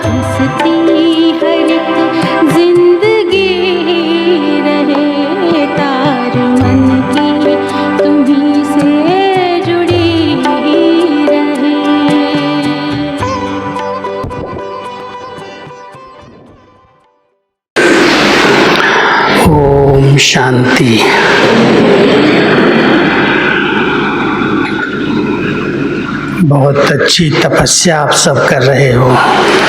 हंसती हर एक जिंदगी रहे, तार मन की तुम्हीं से जुड़ी रहे। ओम शांति। बहुत अच्छी तपस्या आप सब कर रहे हो।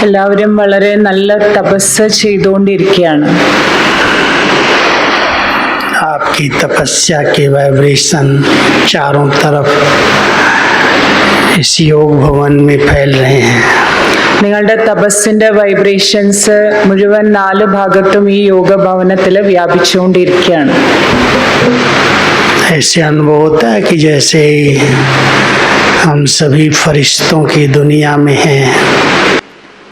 എല്ലാവരും വളരെ നല്ല തപസ്സ ചെയ്തുകൊണ്ടിരിക്കുകയാണ്. आपकी तपस्या के वाइब्रेशन चारों तरफ इस योग भवन में फैल रहे हैं। നിങ്ങളുടെ തപസ്സിന്റെ വൈബ്രേഷൻസ് മുഴുവൻ 4 ഭാഗത്തും ഈ യോഗ ഭവനത്തിൽ വ്യാപിച്ചുകൊണ്ടിരിക്കുകയാണ്. ऐसे अनुभव होता है कि जैसे हम सभी फरिश्तों की दुनिया में हैं।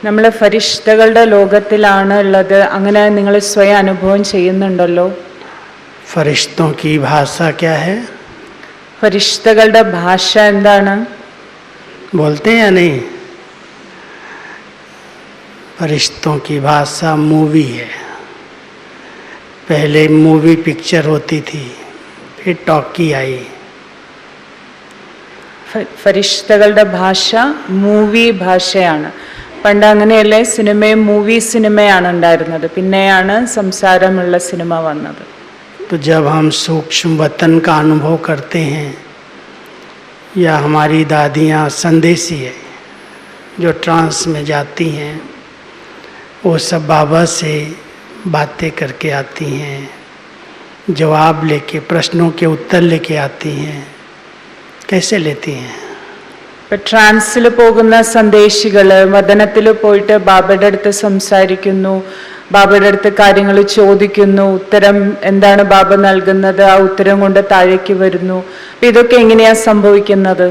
നമ്മൾ ഫരിഷ്തകളുടെ ലോകത്തിലാണ് ഉള്ളത്. അങ്ങനെ നിങ്ങൾ സ്വയം അനുഭവം ചെയ്യുന്നുണ്ടല്ലോ. फरिश्तों की भाषा क्या है? ഫരിഷ്തകളുടെ ഭാഷ എന്താണ്? बोलते हैं या नहीं? फरिश्तों की भाषा मूवी है। पहले मूवी पिक्चर होती थी, फिर टॉकी आई। ഫരിഷ്തകളുടെ ഭാഷ മൂവി ഭാഷയാണ്. പണ്ട് അങ്ങനെയല്ലേ, സിനിമയും മൂവി സിനിമയാണ് ഉണ്ടായിരുന്നത്. പിന്നെയാണ് സംസാരമുള്ള സിനിമ വന്നത്. तो जब हम सूक्ष्म वतन का अनुभव करते हैं, या हमारी दादियाँ संदेशी है जो ट्रांस में जाती हैं, वो सब बाबा से बातें करके आती हैं, जवाब लेके, प्रश्नों के उत्तर लेके आती हैं। कैसे लेती हैं? ഇപ്പം ട്രാൻസിൽ പോകുന്ന സന്ദേശികൾ വദനത്തിൽ പോയിട്ട് ബാബയുടെ അടുത്ത് സംസാരിക്കുന്നു, ബാബയുടെ അടുത്ത് കാര്യങ്ങൾ ചോദിക്കുന്നു, ഉത്തരം എന്താണ് ബാബ നൽകുന്നത്, ആ ഉത്തരം കൊണ്ട് താഴേക്ക് വരുന്നു. അപ്പം ഇതൊക്കെ എങ്ങനെയാ സംഭവിക്കുന്നത്?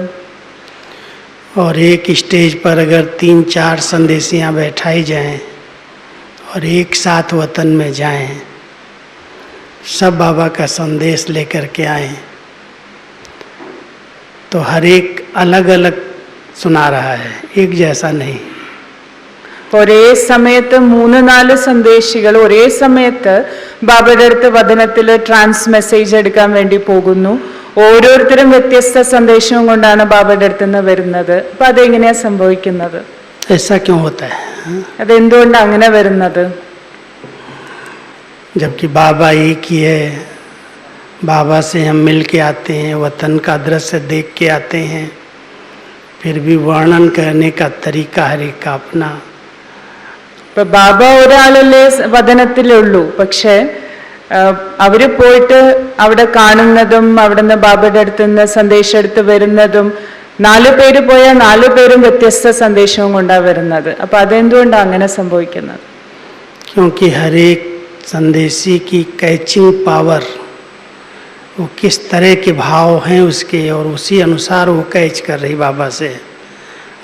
और एक स्टेज पर अगर 3-4 संदेशियाँ बैठाई जाएं और एक साथ वतन में जाएं, सब बाबा का संदेश लेकर के आएं, तो हर एक अलग अलग सुना रहा है, एक जैसा नहीं। ഒരേ സമയത്ത് 3-4 സന്ദേശികൾ ഒരേ സമയത്ത് ബാബയുടെ അടുത്ത് വദനത്തിൽ ട്രാൻസ് മെസ്സേജ് എടുക്കാൻ വേണ്ടി പോകുന്നു. ഓരോരുത്തരും വ്യത്യസ്ത സന്ദേശവും കൊണ്ടാണ് ബാബയുടെ അടുത്ത് നിന്ന് വരുന്നത്. അപ്പൊ അതെങ്ങനെയാ സംഭവിക്കുന്നത്? ऐसा क्यों होता है? അതെന്തുകൊണ്ടാണ് അങ്ങനെ വരുന്നത്? जबकि बाबा एक ही है, बाबा से हम मिल के आते हैं, वतन का दृश्य देख के आते हैं, फिर भी वर्णन करने का तरीका हर एक का अपना। ഇപ്പൊ ബാബ ഒരാളല്ലേ വദനത്തിലുള്ളൂ, പക്ഷെ അവര് പോയിട്ട് അവിടെ കാണുന്നതും അവിടുന്ന് ബാബയുടെ അടുത്ത് നിന്ന് സന്ദേശം എടുത്ത് വരുന്നതും 4 പേര് പോയാൽ 4 പേരും വ്യത്യസ്ത സന്ദേശവും കൊണ്ടാണ് വരുന്നത്. അപ്പൊ അതെന്തുകൊണ്ടാണ് അങ്ങനെ സംഭവിക്കുന്നത്? क्योंकि हर एक संदेशी की कैचिंग पावर, वो किस तरह के भाव हैं उसके, और उसी अनुसार वो कैच कर रही बाबा से,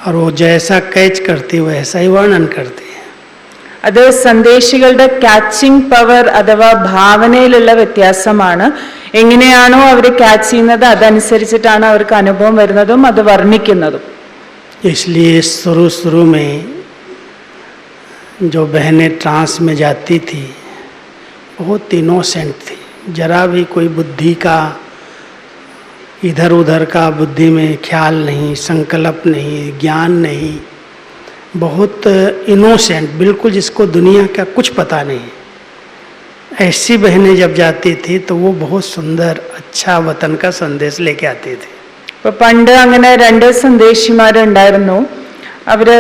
और वो जैसा कैच करती वैसा ही वर्णन करती है। അത് സന്ദേശികളുടെ ക്യാച്ചിങ് പവർ അഥവാ ഭാവനയിലുള്ള വ്യത്യാസമാണ്. എങ്ങനെയാണോ അവർ ക്യാച്ച് ചെയ്യുന്നത് അതനുസരിച്ചിട്ടാണ് അവർക്ക് അനുഭവം വരുന്നതും അത് വർണ്ണിക്കുന്നതും. इसलिए शुरू में जो बहनें ट्रांस में जाती थी बहुत इनोसेंट थी, जरा भी कोई बुद्धि का इधर उधर का बुद्धि में ख्याल नहीं, संकल्प नहीं, ज्ञान नहीं, बहुत इनोसेंट, बिल्कुल जिसको दुनिया का कुछ पता नहीं। ऐसी बहनें जब जाती थी तो वो बहुत सुंदर अच्छा वतन का संदेश लेके आती थी। ഇപ്പൊ പണ്ട് അങ്ങനെ 2 സന്ദേശിമാരുണ്ടായിരുന്നു. അവര്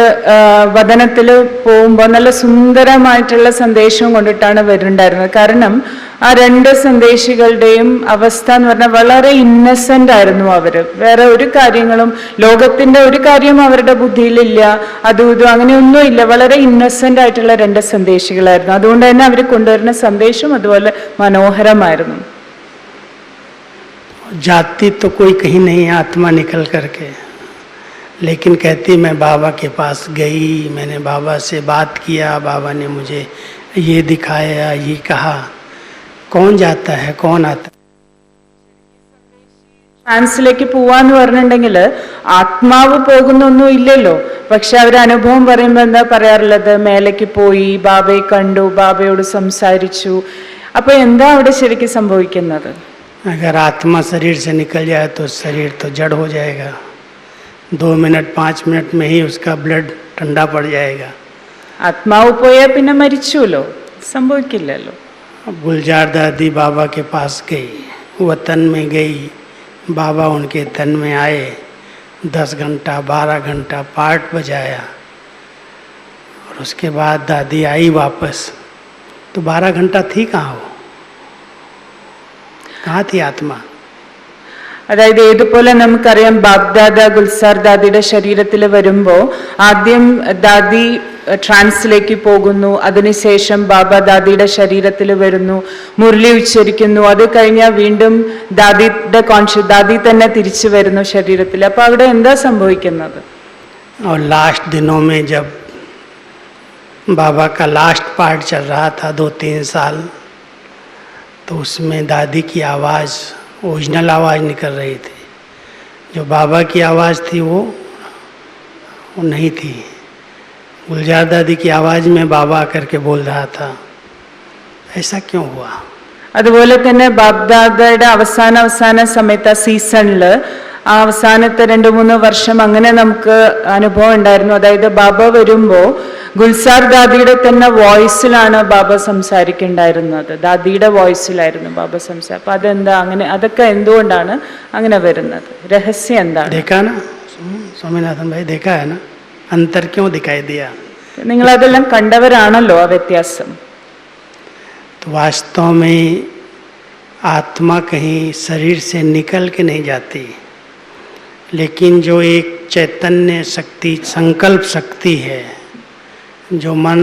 വദനത്തിൽ പോകുമ്പോൾ നല്ല സുന്ദരമായിട്ടുള്ള സന്ദേശവും കൊണ്ടിട്ടാണ് വരുന്നുണ്ടായിരുന്നത്. കാരണം ആ 2 സന്ദേശികളുടെയും അവസ്ഥ എന്ന് പറഞ്ഞാൽ വളരെ ഇന്നസെന്റ് ആയിരുന്നു. അവര് വേറെ ഒരു കാര്യങ്ങളും ലോകത്തിന്റെ ഒരു കാര്യം അവരുടെ ബുദ്ധിയിലില്ല, അതും ഇതും അങ്ങനെയൊന്നുമില്ല. വളരെ ഇന്നസെന്റ് ആയിട്ടുള്ള 2 സന്ദേശികളായിരുന്നു. അതുകൊണ്ട് തന്നെ അവർ കൊണ്ടുവരുന്ന സന്ദേശം അതുപോലെ മനോഹരമായിരുന്നു. जाती तो कोई कहीं नहीं, आत्मा निकल करके, लेकिन कहती मैं बाबा के पास गई, मैंने बाबा से बात किया, बाबा ने मुझे ये दिखाया, ये कहा। कौन जाता है, कौन आता है? ട്രാൻസിലേക്ക് പോവാന്ന് പറഞ്ഞിട്ടുണ്ടെങ്കിൽ ആത്മാവ് പോകുന്നൊന്നും ഇല്ലല്ലോ. പക്ഷെ അവരുടെ അനുഭവം പറയുമ്പോൾ എന്താ പറയാറുള്ളത്? മേലേക്ക് പോയി, ബാബയെ കണ്ടു, ബാബയോട് സംസാരിച്ചു. അപ്പൊ എന്താ അവിടെ ശരിക്കും സംഭവിക്കുന്നത്? अगर आत्मा शरीर से निकल जाए तो शरीर तो जड़ हो जाएगा, 2 मिनट 5 मिनट में ही उसका ब्लड ठंडा पड़ जाएगा. ആത്മാവ് പോയാൽ പിന്നെ മരിച്ചുല്ലോ, സംഭവിക്കില്ലല്ലോ. गुलजार दादी बाबा के पास गई, वतन में गई, बाबा उनके तन में आए, 10 घंटा 12 घंटा पाठ बजाया और उसके बाद दादी आई वापस. तो 12 घंटा थी कहाँ, वो कहाँ थी आत्मा? അതായത് ഏതുപോലെ നമുക്കറിയാം, ബാബ്ദാദ ഗുൽസാർ ദാദിയുടെ ശരീരത്തിൽ വരുമ്പോൾ ആദ്യം ദാദി ട്രാൻസിലേക്ക് പോകുന്നു, അതിനുശേഷം ബാബ ദാദിയുടെ ശരീരത്തിൽ വരുന്നു, മുരളി ഉച്ചരിക്കുന്നു, അത് കഴിഞ്ഞാൽ വീണ്ടും ദാദി തന്നെ തിരിച്ചു വരുന്നു ശരീരത്തിൽ. അപ്പൊ അവിടെ എന്താ സംഭവിക്കുന്നത്? और लास्ट दिनों में जब बाबा का लास्ट पार्ट चल रहा था 2-3 साल, तो उसमें दादी की आवाज़, ओरिजिनल आवाज़ निकल रही थी. जो बाबा की आवाज़ थी वो नहीं थी. गुलजार दादी की आवाज़ में बाबा करके बोल रहा था. ऐसा क्यों हुआ? അതുപോലെ തന്നെ ബാബ്ദാദയുടെ അവസാന സമയത്ത് ആ സീസണില് ആ അവസാനത്തെ 2-3 വർഷം അങ്ങനെ നമുക്ക് അനുഭവം ഉണ്ടായിരുന്നു. അതായത് ബാബ വരുമ്പോ ഗുൽസാർ ദാദിയുടെ തന്നെ വോയിസിലാണ് ബാബ സംസാരിക്കുന്നുണ്ടായിരുന്നത്, ദാദിയുടെ വോയിസിലായിരുന്നു ബാബ സംസാരം. അപ്പൊ അതെന്താ അങ്ങനെ, അതൊക്കെ എന്തുകൊണ്ടാണ് അങ്ങനെ വരുന്നത്? രഹസ്യം എന്താണ്? देखा ना स्वामीनाथन भाई, देखा है ना, अंतर क्यों दिखाई दिया? നിങ്ങൾ അതെല്ലാം കണ്ടവരാണല്ലോ ആ വ്യത്യാസം. तो वास्तव में आत्मा कहीं शरीर से निकल के नहीं जाती, लेकिन जो एक चैतन्य शक्ति, संकल्प शक्ति है, जो मन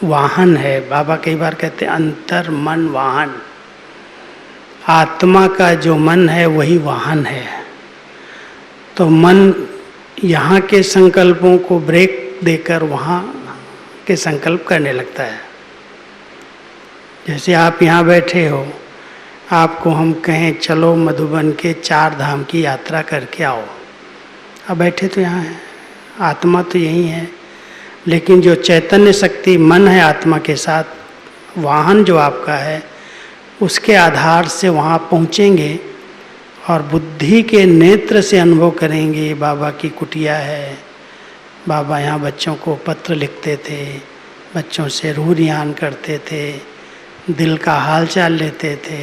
वाहन है. बाबा कई बार कहते हैं अंतर मन वाहन. आत्मा का जो मन है वही वाहन है. तो मन यहाँ के संकल्पों को ब्रेक देकर वहाँ के संकल्प करने लगता है. जैसे आप यहाँ बैठे हो, आपको हम कहें चलो मधुबन के 4 धाम की यात्रा करके आओ, आप बैठे तो यहाँ हैं, आत्मा तो यही है. लेकिन जो चैतन्य शक्ति मन है आत्मा के साथ, वाहन जो आपका है, उसके आधार से वहाँ पहुँचेंगे और बुद्धि के नेत्र से अनुभव करेंगे. बाबा की कुटिया है, बाबा यहाँ बच्चों को पत्र लिखते थे, बच्चों से रूह रियान करते थे, दिल का हाल चाल लेते थे.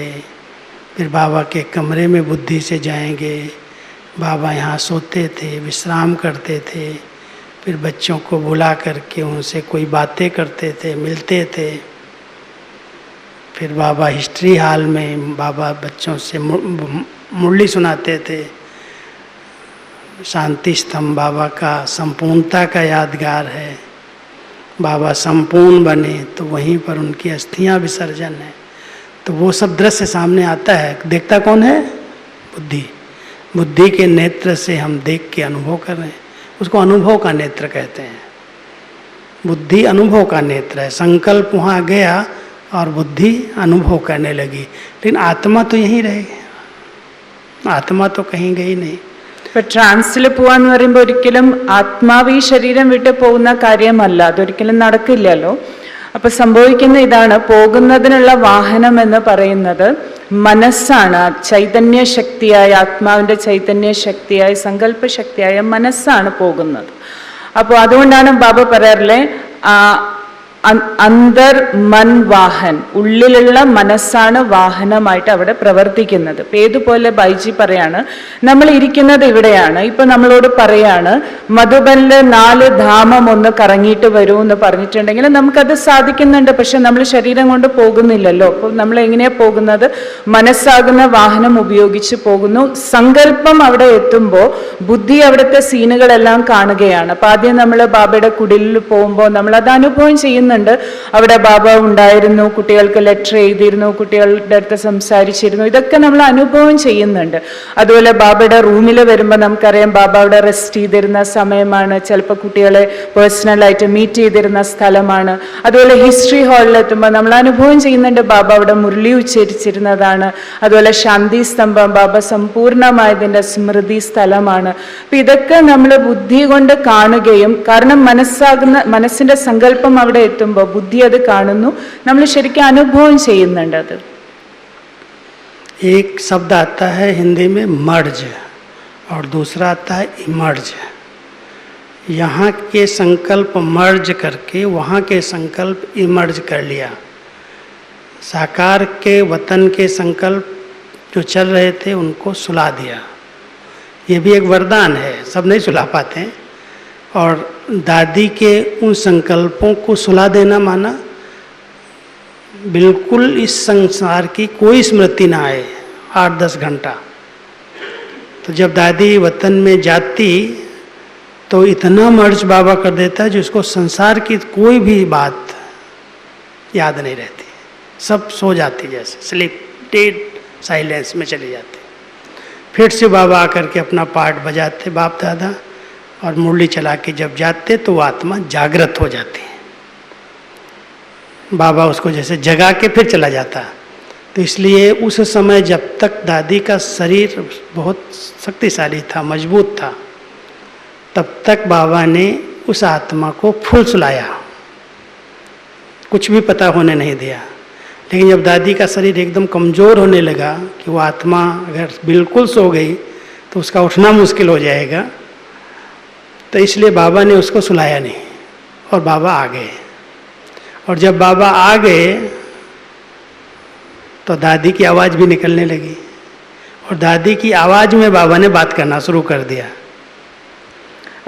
फिर बाबा के कमरे में बुद्धि से जाएंगे, बाबा यहाँ सोते थे, विश्राम करते थे. फिर बच्चों को बुला करके उनसे कोई बातें करते थे, मिलते थे. फिर बाबा हिस्ट्री हॉल में बाबा बच्चों से मुरली सुनाते थे. शांति स्तंभ बाबा का संपूर्णता का यादगार है. बाबा संपूर्ण बने तो वहीं पर उनकी अस्थियां विसर्जन है. तो वो सब दृश्य सामने आता है. देखता कौन है? बुद्धि. बुद्धि के नेत्र से हम देख के अनुभव कर रहे हैं. उसको अनुभव का नेत्र कहते हैं. बुद्धि अनुभव का नेत्र है. संकल्प वहाँ गया और बुद्धि अनुभव करने लगी, लेकिन आत्मा तो यहीं रहेगी. आत्मा तो कहीं गई नहीं. ഇപ്പൊ ട്രാൻസിൽ പോവാന്ന് പറയുമ്പോൾ ഒരിക്കലും ആത്മാവ് ഈ ശരീരം വിട്ട് പോകുന്ന കാര്യമല്ല, അതൊരിക്കലും നടക്കില്ലല്ലോ. അപ്പൊ സംഭവിക്കുന്ന ഇതാണ്, പോകുന്നതിനുള്ള വാഹനം എന്ന് പറയുന്നത് മനസ്സാണ്. ചൈതന്യ ശക്തിയായ, ആത്മാവിന്റെ ചൈതന്യ ശക്തിയായ, സങ്കല്പ ശക്തിയായ മനസ്സാണ് പോകുന്നത്. അപ്പോൾ അതുകൊണ്ടാണ് ബാബ പറയാറില്ലേ, അന്തർ മൻ വാഹൻ, ഉള്ളിലുള്ള മനസ്സാണ് വാഹനമായിട്ട് അവിടെ പ്രവർത്തിക്കുന്നത്. ഇപ്പൊ ഏതുപോലെ ബൈജി പറയാണ്, നമ്മൾ ഇരിക്കുന്നത് ഇവിടെയാണ്. ഇപ്പൊ നമ്മളോട് പറയാണ് മധുബനില് 4 ധാമം ഒന്ന് കറങ്ങിയിട്ട് വരൂ എന്ന് പറഞ്ഞിട്ടുണ്ടെങ്കിൽ നമുക്കത് സാധിക്കുന്നുണ്ട്. പക്ഷെ നമ്മൾ ശരീരം കൊണ്ട് പോകുന്നില്ലല്ലോ. അപ്പൊ നമ്മൾ എങ്ങനെയാ പോകുന്നത്? മനസ്സാകുന്ന വാഹനം ഉപയോഗിച്ച് പോകുന്നു. സങ്കല്പം അവിടെ എത്തുമ്പോൾ ബുദ്ധി അവിടുത്തെ സീനുകളെല്ലാം കാണുകയാണ്. അപ്പൊ ആദ്യം നമ്മൾ ബാബയുടെ കുടിലിൽ പോകുമ്പോൾ നമ്മൾ അത് അനുഭവം ചെയ്യുന്നുണ്ട്. കേൾക്കുന്നുണ്ട് അവിടെ ബാബ ഉണ്ടായിരുന്നു, കുട്ടികൾക്ക് ലെറ്റർ എഴുതിയിരുന്നു, കുട്ടികളുടെ അടുത്ത് സംസാരിച്ചിരുന്നു, ഇതൊക്കെ നമ്മൾ അനുഭവം ചെയ്യുന്നുണ്ട്. അതുപോലെ ബാബയുടെ റൂമിൽ വരുമ്പോൾ നമുക്കറിയാം ബാബ അവിടെ റെസ്റ്റ് ചെയ്തിരുന്ന സമയമാണ്, ചിലപ്പോൾ കുട്ടികളെ പേഴ്സണലായിട്ട് മീറ്റ് ചെയ്തിരുന്ന സ്ഥലമാണ്. അതുപോലെ ഹിസ്റ്ററി ഹാളിലെത്തുമ്പോൾ നമ്മൾ അനുഭവം ചെയ്യുന്നുണ്ട് ബാബ അവിടെ മുരളി ഉച്ചരിച്ചിരുന്നതാണ്. അതുപോലെ ശാന്തി സ്തംഭം ബാബ സമ്പൂർണമായതിൻ്റെ സ്മൃതി സ്ഥലമാണ്. അപ്പം ഇതൊക്കെ നമ്മൾ ബുദ്ധി കൊണ്ട് കാണുകയും, കാരണം മനസ്സിന്റെ സങ്കല്പം അവിടെ എത്തുമ്പോൾ ബുദ്ധി അത് കാണുന്നു, നമ്മൾ ശരിക്കും അനുഭവം ചെയ്യുന്നുണ്ട് അത്. एक शब्द आता है हिंदी में मर्ज और दूसरा आता है इमर्ज। यहाँ के संकल्प मर्ज करके वहाँ के संकल्प इमर्ज कर लिया। साकार के वतन के संकल्प जो चल रहे थे उनको सुला दिया। ये भी एक वरदान है, सब नहीं सुला पाते हैं। और दादी के उन संकल्पों को सुला देना माना बिल्कुल इस संसार की कोई स्मृति ना आए 8-10 घंटा। तो जब दादी वतन में जाती तो इतना मर्ज बाबा कर देता जिसको संसार की कोई भी बात याद नहीं रहती, सब सो जाती, जैसे स्लीप डेड साइलेंस में चली जाती। फिर से बाबा आकर के अपना पार्ट बजाते बाप दादा, और मुरली चला के जब जाते तो वो आत्मा जागृत हो जाती है। बाबा उसको जैसे जगा के फिर चला जाता। तो इसलिए उस समय जब तक दादी का शरीर बहुत शक्तिशाली था, मजबूत था, तब तक बाबा ने उस आत्मा को फुल सुलाया, कुछ भी पता होने नहीं दिया। लेकिन जब दादी का शरीर एकदम कमज़ोर होने लगा कि वो आत्मा अगर बिल्कुल सो गई तो उसका उठना मुश्किल हो जाएगा, तो इसलिए बाबा ने उसको सुलाया नहीं और बाबा आ गए। और जब बाबा आ गए तो दादी की आवाज़ भी निकलने लगी, और दादी की आवाज़ में बाबा ने बात करना शुरू कर दिया।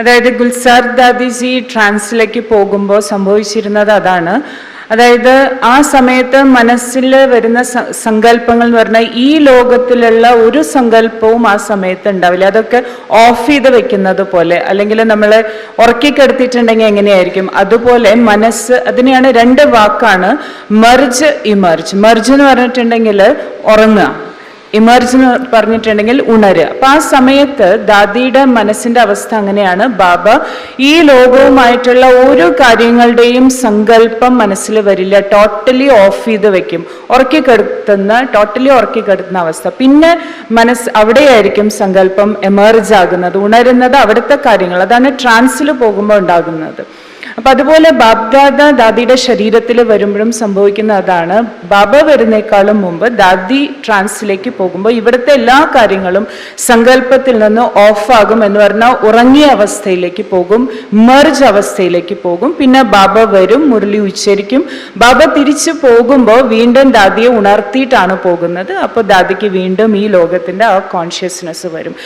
അതായത് ഗുൽസാർ ദാദിജി ട്രാൻസിലേക്ക് പോകുമ്പോൾ സംഭവിച്ചിരുന്നത് അതാണ്. അതായത് ആ സമയത്ത് മനസ്സിൽ വരുന്ന സങ്കല്പങ്ങൾ എന്ന് പറഞ്ഞാൽ ഈ ലോകത്തിലുള്ള ഒരു സങ്കല്പവും ആ സമയത്ത് ഉണ്ടാവില്ല. അതൊക്കെ ഓഫ് ചെയ്ത് വെക്കുന്നത് പോലെ, അല്ലെങ്കിൽ നമ്മൾ ഉറക്കിക്കെടുത്തിട്ടുണ്ടെങ്കിൽ എങ്ങനെയായിരിക്കും അതുപോലെ മനസ്സ്, അതിനെയാണ് രണ്ട് വാക്കാണ് മർജ് ഇമർജ്. മർജ് എന്ന് പറഞ്ഞിട്ടുണ്ടെങ്കിൽ ഉറങ്ങുക, ഇമർജ് എന്ന് പറഞ്ഞിട്ടുണ്ടെങ്കിൽ ഉണരുക. അപ്പൊ ആ സമയത്ത് ദാദിയുടെ മനസ്സിന്റെ അവസ്ഥ അങ്ങനെയാണ്. ബാബ ഈ ലോകവുമായിട്ടുള്ള ഓരോ കാര്യങ്ങളുടെയും സങ്കല്പം മനസ്സിൽ വരില്ല, ടോട്ടലി ഓഫ് ചെയ്ത് വെക്കും, ടോട്ടലി ഉറക്കിക്കെടുത്തുന്ന അവസ്ഥ. പിന്നെ മനസ്സ് അവിടെയായിരിക്കും സങ്കല്പം എമർജ് ആകുന്നത്, ഉണരുന്നത് അവിടുത്തെ കാര്യങ്ങൾ. അതാണ് ട്രാൻസിൽ പോകുമ്പോൾ ഉണ്ടാകുന്നത്. അപ്പൊ അതുപോലെ ബാബ്ദാദ ദാദിയുടെ ശരീരത്തിൽ വരുമ്പോഴും സംഭവിക്കുന്ന അതാണ്. ബാബ വരുന്നേക്കാളും മുമ്പ് ദാദി ട്രാൻസിലേക്ക് പോകുമ്പോൾ ഇവിടുത്തെ എല്ലാ കാര്യങ്ങളും സങ്കല്പത്തിൽ നിന്ന് ഓഫാകും, എന്ന് പറഞ്ഞാൽ ഉറങ്ങിയ അവസ്ഥയിലേക്ക് പോകും, മെർജ് അവസ്ഥയിലേക്ക് പോകും. പിന്നെ ബാബ വരും, മുരളി ഉച്ചരിക്കും. ബാബ തിരിച്ചു പോകുമ്പോൾ വീണ്ടും ദാദിയെ ഉണർത്തിയിട്ടാണ് പോകുന്നത്. അപ്പോൾ ദാദിക്ക് വീണ്ടും ഈ ലോകത്തിന്റെ ആ കോൺഷ്യസ്നെസ് വരും.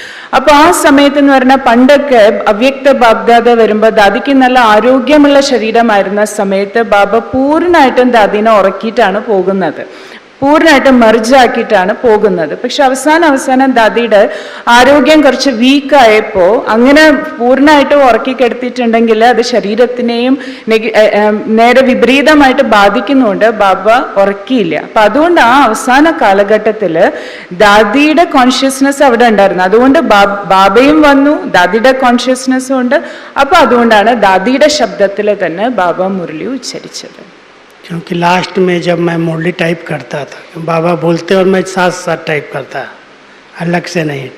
അപ്പൊ ആ സമയത്ത് എന്ന് പറഞ്ഞാൽ പണ്ടൊക്കെ അവ്യക്ത ബാബ്ദാദ വരുമ്പോൾ ദാദിക്ക് നല്ല ആരോഗ്യമുള്ള ശരീരമായിരുന്ന സമയത്ത് ബാബ പൂർണ്ണമായിട്ടും ദാദിനെ ഉറക്കിയിട്ടാണ് പോകുന്നത്, പൂർണ്ണമായിട്ടും മെർജാക്കിയിട്ടാണ് പോകുന്നത്. പക്ഷെ അവസാനം ദാദിയുടെ ആരോഗ്യം കുറച്ച് വീക്കായപ്പോൾ അങ്ങനെ പൂർണ്ണമായിട്ട് ഉറക്കിക്കെടുത്തിട്ടുണ്ടെങ്കിൽ അത് ശരീരത്തിനെയും നേരെ വിപരീതമായിട്ട് ബാധിക്കുന്നുണ്ട്. ബാബ ഉറക്കിയില്ല. അപ്പൊ അതുകൊണ്ട് ആ അവസാന കാലഘട്ടത്തിൽ ദാദിയുടെ കോൺഷ്യസ്നെസ് അവിടെ ഉണ്ടായിരുന്നു. അതുകൊണ്ട് ബാബയും വന്നു, ദാദിയുടെ കോൺഷ്യസ്നെസ്സും ഉണ്ട്. അപ്പൊ അതുകൊണ്ടാണ് ദാദിയുടെ ശബ്ദത്തിൽ തന്നെ ബാബ മുരളി ഉച്ചരിച്ചത്. क्योंकि लास्ट में जब मैं मुरली टाइप करता था, बाबा बोलते और मैं साथ साथ टाइप करता, अलग से नहीं,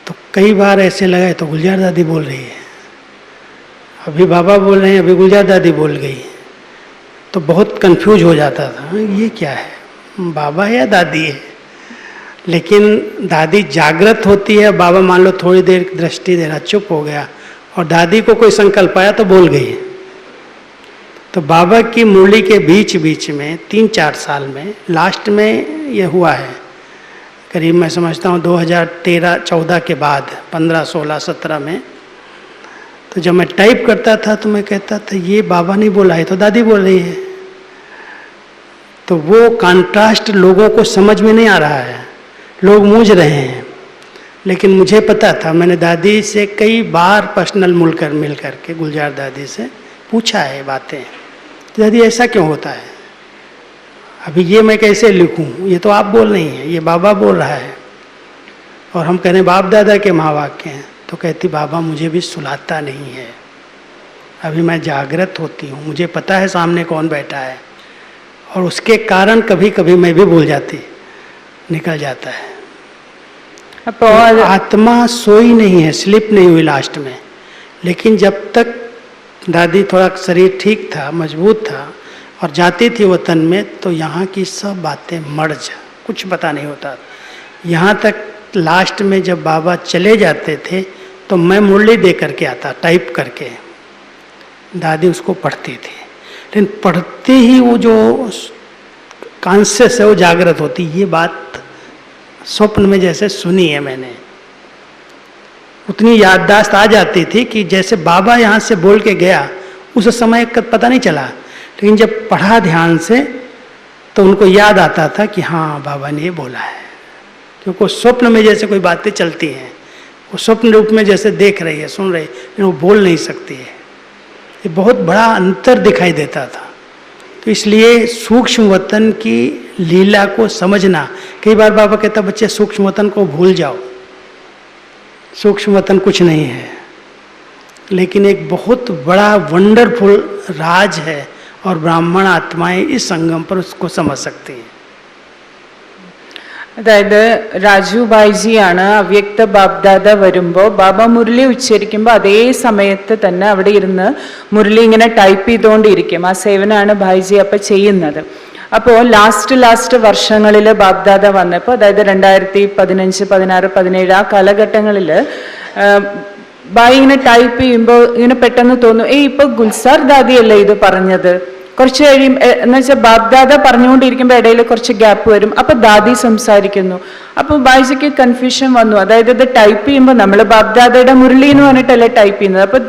तो कई बार ऐसे लगा तो गुलजार दादी बोल रही है, अभी बाबा बोल रहे हैं, अभी गुलजार दादी बोल गई, तो बहुत कंफ्यूज हो जाता था, ये क्या है, बाबा है या दादी है। लेकिन दादी जागृत होती है, बाबा मान लो थोड़ी देर दृष्टि दे रहा, चुप हो गया, और दादी को कोई संकल्प आया तो बोल गई। तो बाबा की मुरली के बीच बीच में 3-4 साल में लास्ट में ये हुआ है, करीब मैं समझता हूँ 2013-14 के बाद 15-16-17 में, तो जब मैं टाइप करता था तो मैं कहता था ये बाबा नहीं बोला है तो दादी बोल रही है। तो वो कंट्रास्ट लोगों को समझ में नहीं आ रहा है, लोग मूझ रहे हैं। लेकिन मुझे पता था, मैंने दादी से कई बार पर्सनल मिल कर के गुलजार दादी से पूछा है बातें, तो दादी ऐसा क्यों होता है, अभी ये मैं कैसे लिखूं, ये तो आप बोल रही हैं, ये बाबा बोल रहा है। और हम कह रहे बाप दादा के महावाक्य हैं। तो कहती बाबा मुझे भी सुलाता नहीं है, अभी मैं जागृत होती हूँ, मुझे पता है सामने कौन बैठा है, और उसके कारण कभी कभी मैं भी भूल जाती, निकल जाता है। അപ്പോ तो आत्मा सोई नहीं है, स्लिप नहीं हुई लास्ट में। लेकिन जब तक दादी थोड़ा शरीर ठीक था, मजबूत था और जाती थी वतन में, तो यहाँ की सब बातें मर्ज, कुछ पता नहीं होता। यहाँ तक लास्ट में जब बाबा चले जाते थे तो मैं मुरली दे करके आता, टाइप करके, दादी उसको पढ़ती थी। लेकिन पढ़ते ही वो जो कॉन्शियस है वो जागृत होती। ये बात स्वप्न में जैसे सुनी है मैंने, उतनी याददाश्त आ जाती थी कि जैसे बाबा यहाँ से बोल के गया, उस समय का पता नहीं चला, लेकिन जब पढ़ा ध्यान से तो उनको याद आता था कि हाँ बाबा ने ये बोला है। क्योंकि स्वप्न में जैसे कोई बातें चलती हैं, वो स्वप्न रूप में जैसे देख रही है, सुन रही है, लेकिन वो बोल नहीं सकती है। ये बहुत बड़ा अंतर दिखाई देता था। तो इसलिए सूक्ष्म वतन की लीला को समझना, कई बार बाबा कहता बच्चे सूक्ष्म वतन को भूल जाओ, सूक्ष्म वतन कुछ नहीं है, लेकिन एक बहुत बड़ा वंडरफुल राज है, और ब्राह्मण आत्माएं इस संगम पर उसको समझ सकती हैं। അതായത് രാജു ബായിജിയാണ് അവ്യക്ത ബാബ്ദാദ വരുമ്പോൾ ബാബ മുരളി ഉച്ചരിക്കുമ്പോൾ അതേ സമയത്ത് തന്നെ അവിടെ ഇരുന്ന് മുരളി ഇങ്ങനെ ടൈപ്പ് ചെയ്തുകൊണ്ടിരിക്കും. ആ സേവനമാണ് ഭായിജി അപ്പം ചെയ്യുന്നത്. അപ്പോൾ ലാസ്റ്റ് വർഷങ്ങളിൽ ബാബ്ദാദ വന്നപ്പോൾ, അതായത് 2015, 16, 17 ആ കാലഘട്ടങ്ങളിൽ ബായി ഇങ്ങനെ ടൈപ്പ് ചെയ്യുമ്പോൾ ഇങ്ങനെ പെട്ടെന്ന് തോന്നും, ഇപ്പൊ ഗുൽസാർ ദാദിയല്ലേ ഇത് പറഞ്ഞത്. കുറച്ച് കഴിയും എന്ന് വെച്ചാൽ ബാബ്ദാദ പറഞ്ഞുകൊണ്ടിരിക്കുമ്പോൾ ഇടയിൽ കുറച്ച് ഗ്യാപ്പ് വരും, അപ്പൊ ദാദി സംസാരിക്കുന്നു. അപ്പൊ ബായിജിക്ക് കൺഫ്യൂഷൻ വന്നു. അതായത് ഇത് ടൈപ്പ് ചെയ്യുമ്പോൾ നമ്മൾ ബാബ്ദാദയുടെ മുരളി എന്ന് പറഞ്ഞിട്ടല്ലേ ടൈപ്പ് ചെയ്യുന്നത്. അപ്പൊ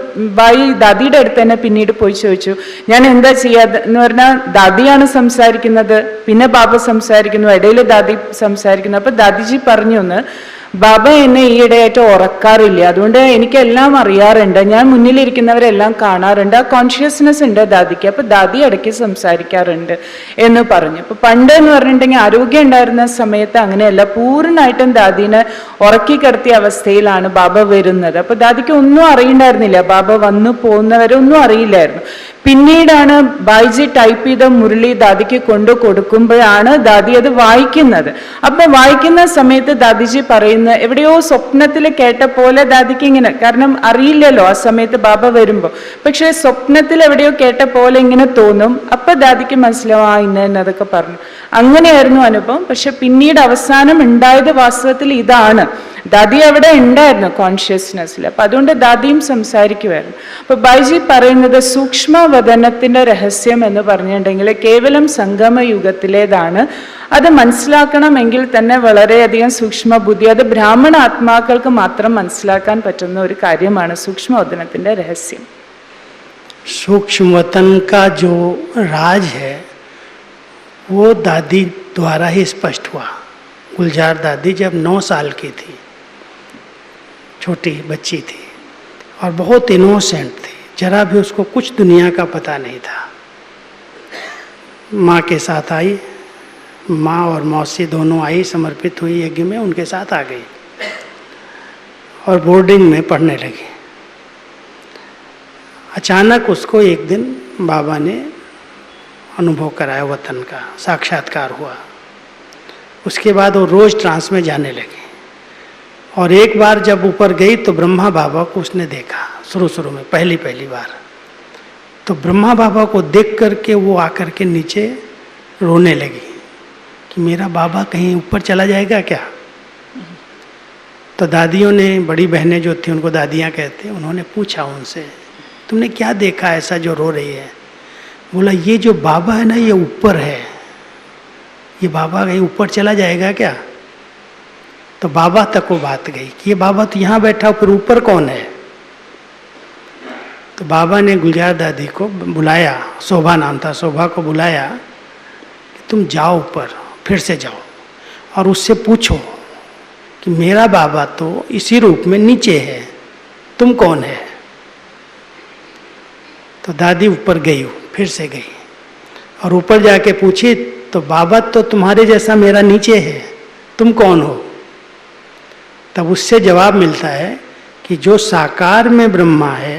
ബായി ദാദിയുടെ അടുത്ത് തന്നെ പിന്നീട് പോയി ചോദിച്ചു, ഞാൻ എന്താ ചെയ്യാതെ എന്ന് പറഞ്ഞാൽ ദാദിയാണ് സംസാരിക്കുന്നത്, പിന്നെ ബാബ സംസാരിക്കുന്നു, ഇടയിൽ ദാദി സംസാരിക്കുന്നു. അപ്പൊ ദാദിജി പറഞ്ഞു എന്ന്, ബാബ എന്നെ ഈയിടെയായിട്ട് ഉറക്കാറില്ല, അതുകൊണ്ട് എനിക്കെല്ലാം അറിയാറുണ്ട്, ഞാൻ മുന്നിലിരിക്കുന്നവരെല്ലാം കാണാറുണ്ട്, ആ കോൺഷ്യസ്നെസ് ഉണ്ട് ദാദിക്ക്, അപ്പൊ ദാദി ഇടയ്ക്ക് സംസാരിക്കാറുണ്ട് എന്ന് പറഞ്ഞു. അപ്പൊ പണ്ട് എന്ന് പറഞ്ഞിട്ടുണ്ടെങ്കിൽ ആരോഗ്യം ഉണ്ടായിരുന്ന സമയത്ത് അങ്ങനെയല്ല, പൂർണ്ണമായിട്ടും ദാദീനെ ഉറക്കി കിടത്തിയ അവസ്ഥയിലാണ് ബാബ വരുന്നത്. അപ്പൊ ദാദിക്ക് ഒന്നും അറിയണ്ടായിരുന്നില്ല, ബാബ വന്നു പോകുന്നവരെ ഒന്നും അറിയില്ലായിരുന്നു. പിന്നീടാണ് ബായിജി ടൈപ്പ് ചെയ്ത മുരളി ദാദിക്ക് കൊണ്ടു കൊടുക്കുമ്പോഴാണ് ദാദി അത് വായിക്കുന്നത്. അപ്പൊ വായിക്കുന്ന സമയത്ത് ദാദിജി പറയുന്ന, എവിടെയോ സ്വപ്നത്തിൽ കേട്ട പോലെ ദാദിക്ക് ഇങ്ങനെ, കാരണം അറിയില്ലല്ലോ ആ സമയത്ത് ബാബ വരുമ്പോ, പക്ഷെ സ്വപ്നത്തിൽ എവിടെയോ കേട്ട പോലെ ഇങ്ങനെ തോന്നും. അപ്പൊ ദാദിക്ക് മനസ്സിലാവും ഇന്നതൊക്കെ പറഞ്ഞു. അങ്ങനെയായിരുന്നു അനുഭവം. പക്ഷെ പിന്നീട് അവസാനം ഉണ്ടായത് വാസ്തവത്തിൽ ഇതാണ്. ദാദി അവിടെ ഉണ്ടായിരുന്നു കോൺഷ്യസ്നെസ്സിൽ. അപ്പൊ അതുകൊണ്ട് ദാദിയും സംസാരിക്കുമായിരുന്നു. അപ്പൊ ബായിജി പറയുന്നത് സൂക്ഷ്മവദനത്തിന്റെ രഹസ്യം എന്ന് പറഞ്ഞിട്ടുണ്ടെങ്കിൽ കേവലം സംഗമയുഗത്തിലേതാണ്. അത് മനസ്സിലാക്കണമെങ്കിൽ തന്നെ വളരെയധികം സൂക്ഷ്മ ബുദ്ധി, അത് ബ്രാഹ്മണ ആത്മാക്കൾക്ക് മാത്രം മനസ്സിലാക്കാൻ പറ്റുന്ന ഒരു കാര്യമാണ് സൂക്ഷ്മവദനത്തിന്റെ രഹസ്യം. सूक्ष्म वतन का जो राज है वो दादी द्वारा ही स्पष्ट हुआ। गुलजार दादी जब 9 साल की थी, छोटी बच्ची थी और बहुत इनोसेंट थी, जरा भी उसको कुछ दुनिया का पता नहीं था। माँ के साथ आई, माँ और मौसी दोनों आई, समर्पित हुई यज्ञ में, उनके साथ आ गई और बोर्डिंग में पढ़ने लगी। अचानक उसको एक दिन बाबा ने अनुभव कराया वतन का, साक्षात्कार हुआ। उसके बाद वो रोज ट्रांस में जाने लगी। और एक बार जब ऊपर गई तो ब्रह्मा बाबा को उसने देखा, शुरू में पहली बार। तो ब्रह्मा बाबा को देख करके वो आकर के नीचे रोने लगी कि मेरा बाबा कहीं ऊपर चला जाएगा क्या। तो दादियों ने, बड़ी बहनें जो थी उनको दादियाँ कहते, उन्होंने पूछा उनसे, तुमने क्या देखा ऐसा जो रो रही है। बोला ये जो बाबा है ना, ये ऊपर है, ये बाबा कहीं ऊपर चला जाएगा क्या। तो बाबा तक वो बात गई कि ये बाबा तो यहाँ बैठा, फिर ऊपर कौन है। तो बाबा ने गुलजार दादी को बुलाया, शोभा नाम था, शोभा को बुलाया कि तुम जाओ ऊपर, फिर से जाओ और उससे पूछो कि मेरा बाबा तो इसी रूप में नीचे है, तुम कौन है। तो दादी ऊपर गई, फिर से गई और ऊपर जाके पूछी तो बाबा तो तुम्हारे जैसा मेरा नीचे है, तुम कौन हो? तब उससे जवाब मिलता है कि जो साकार में ब्रह्मा है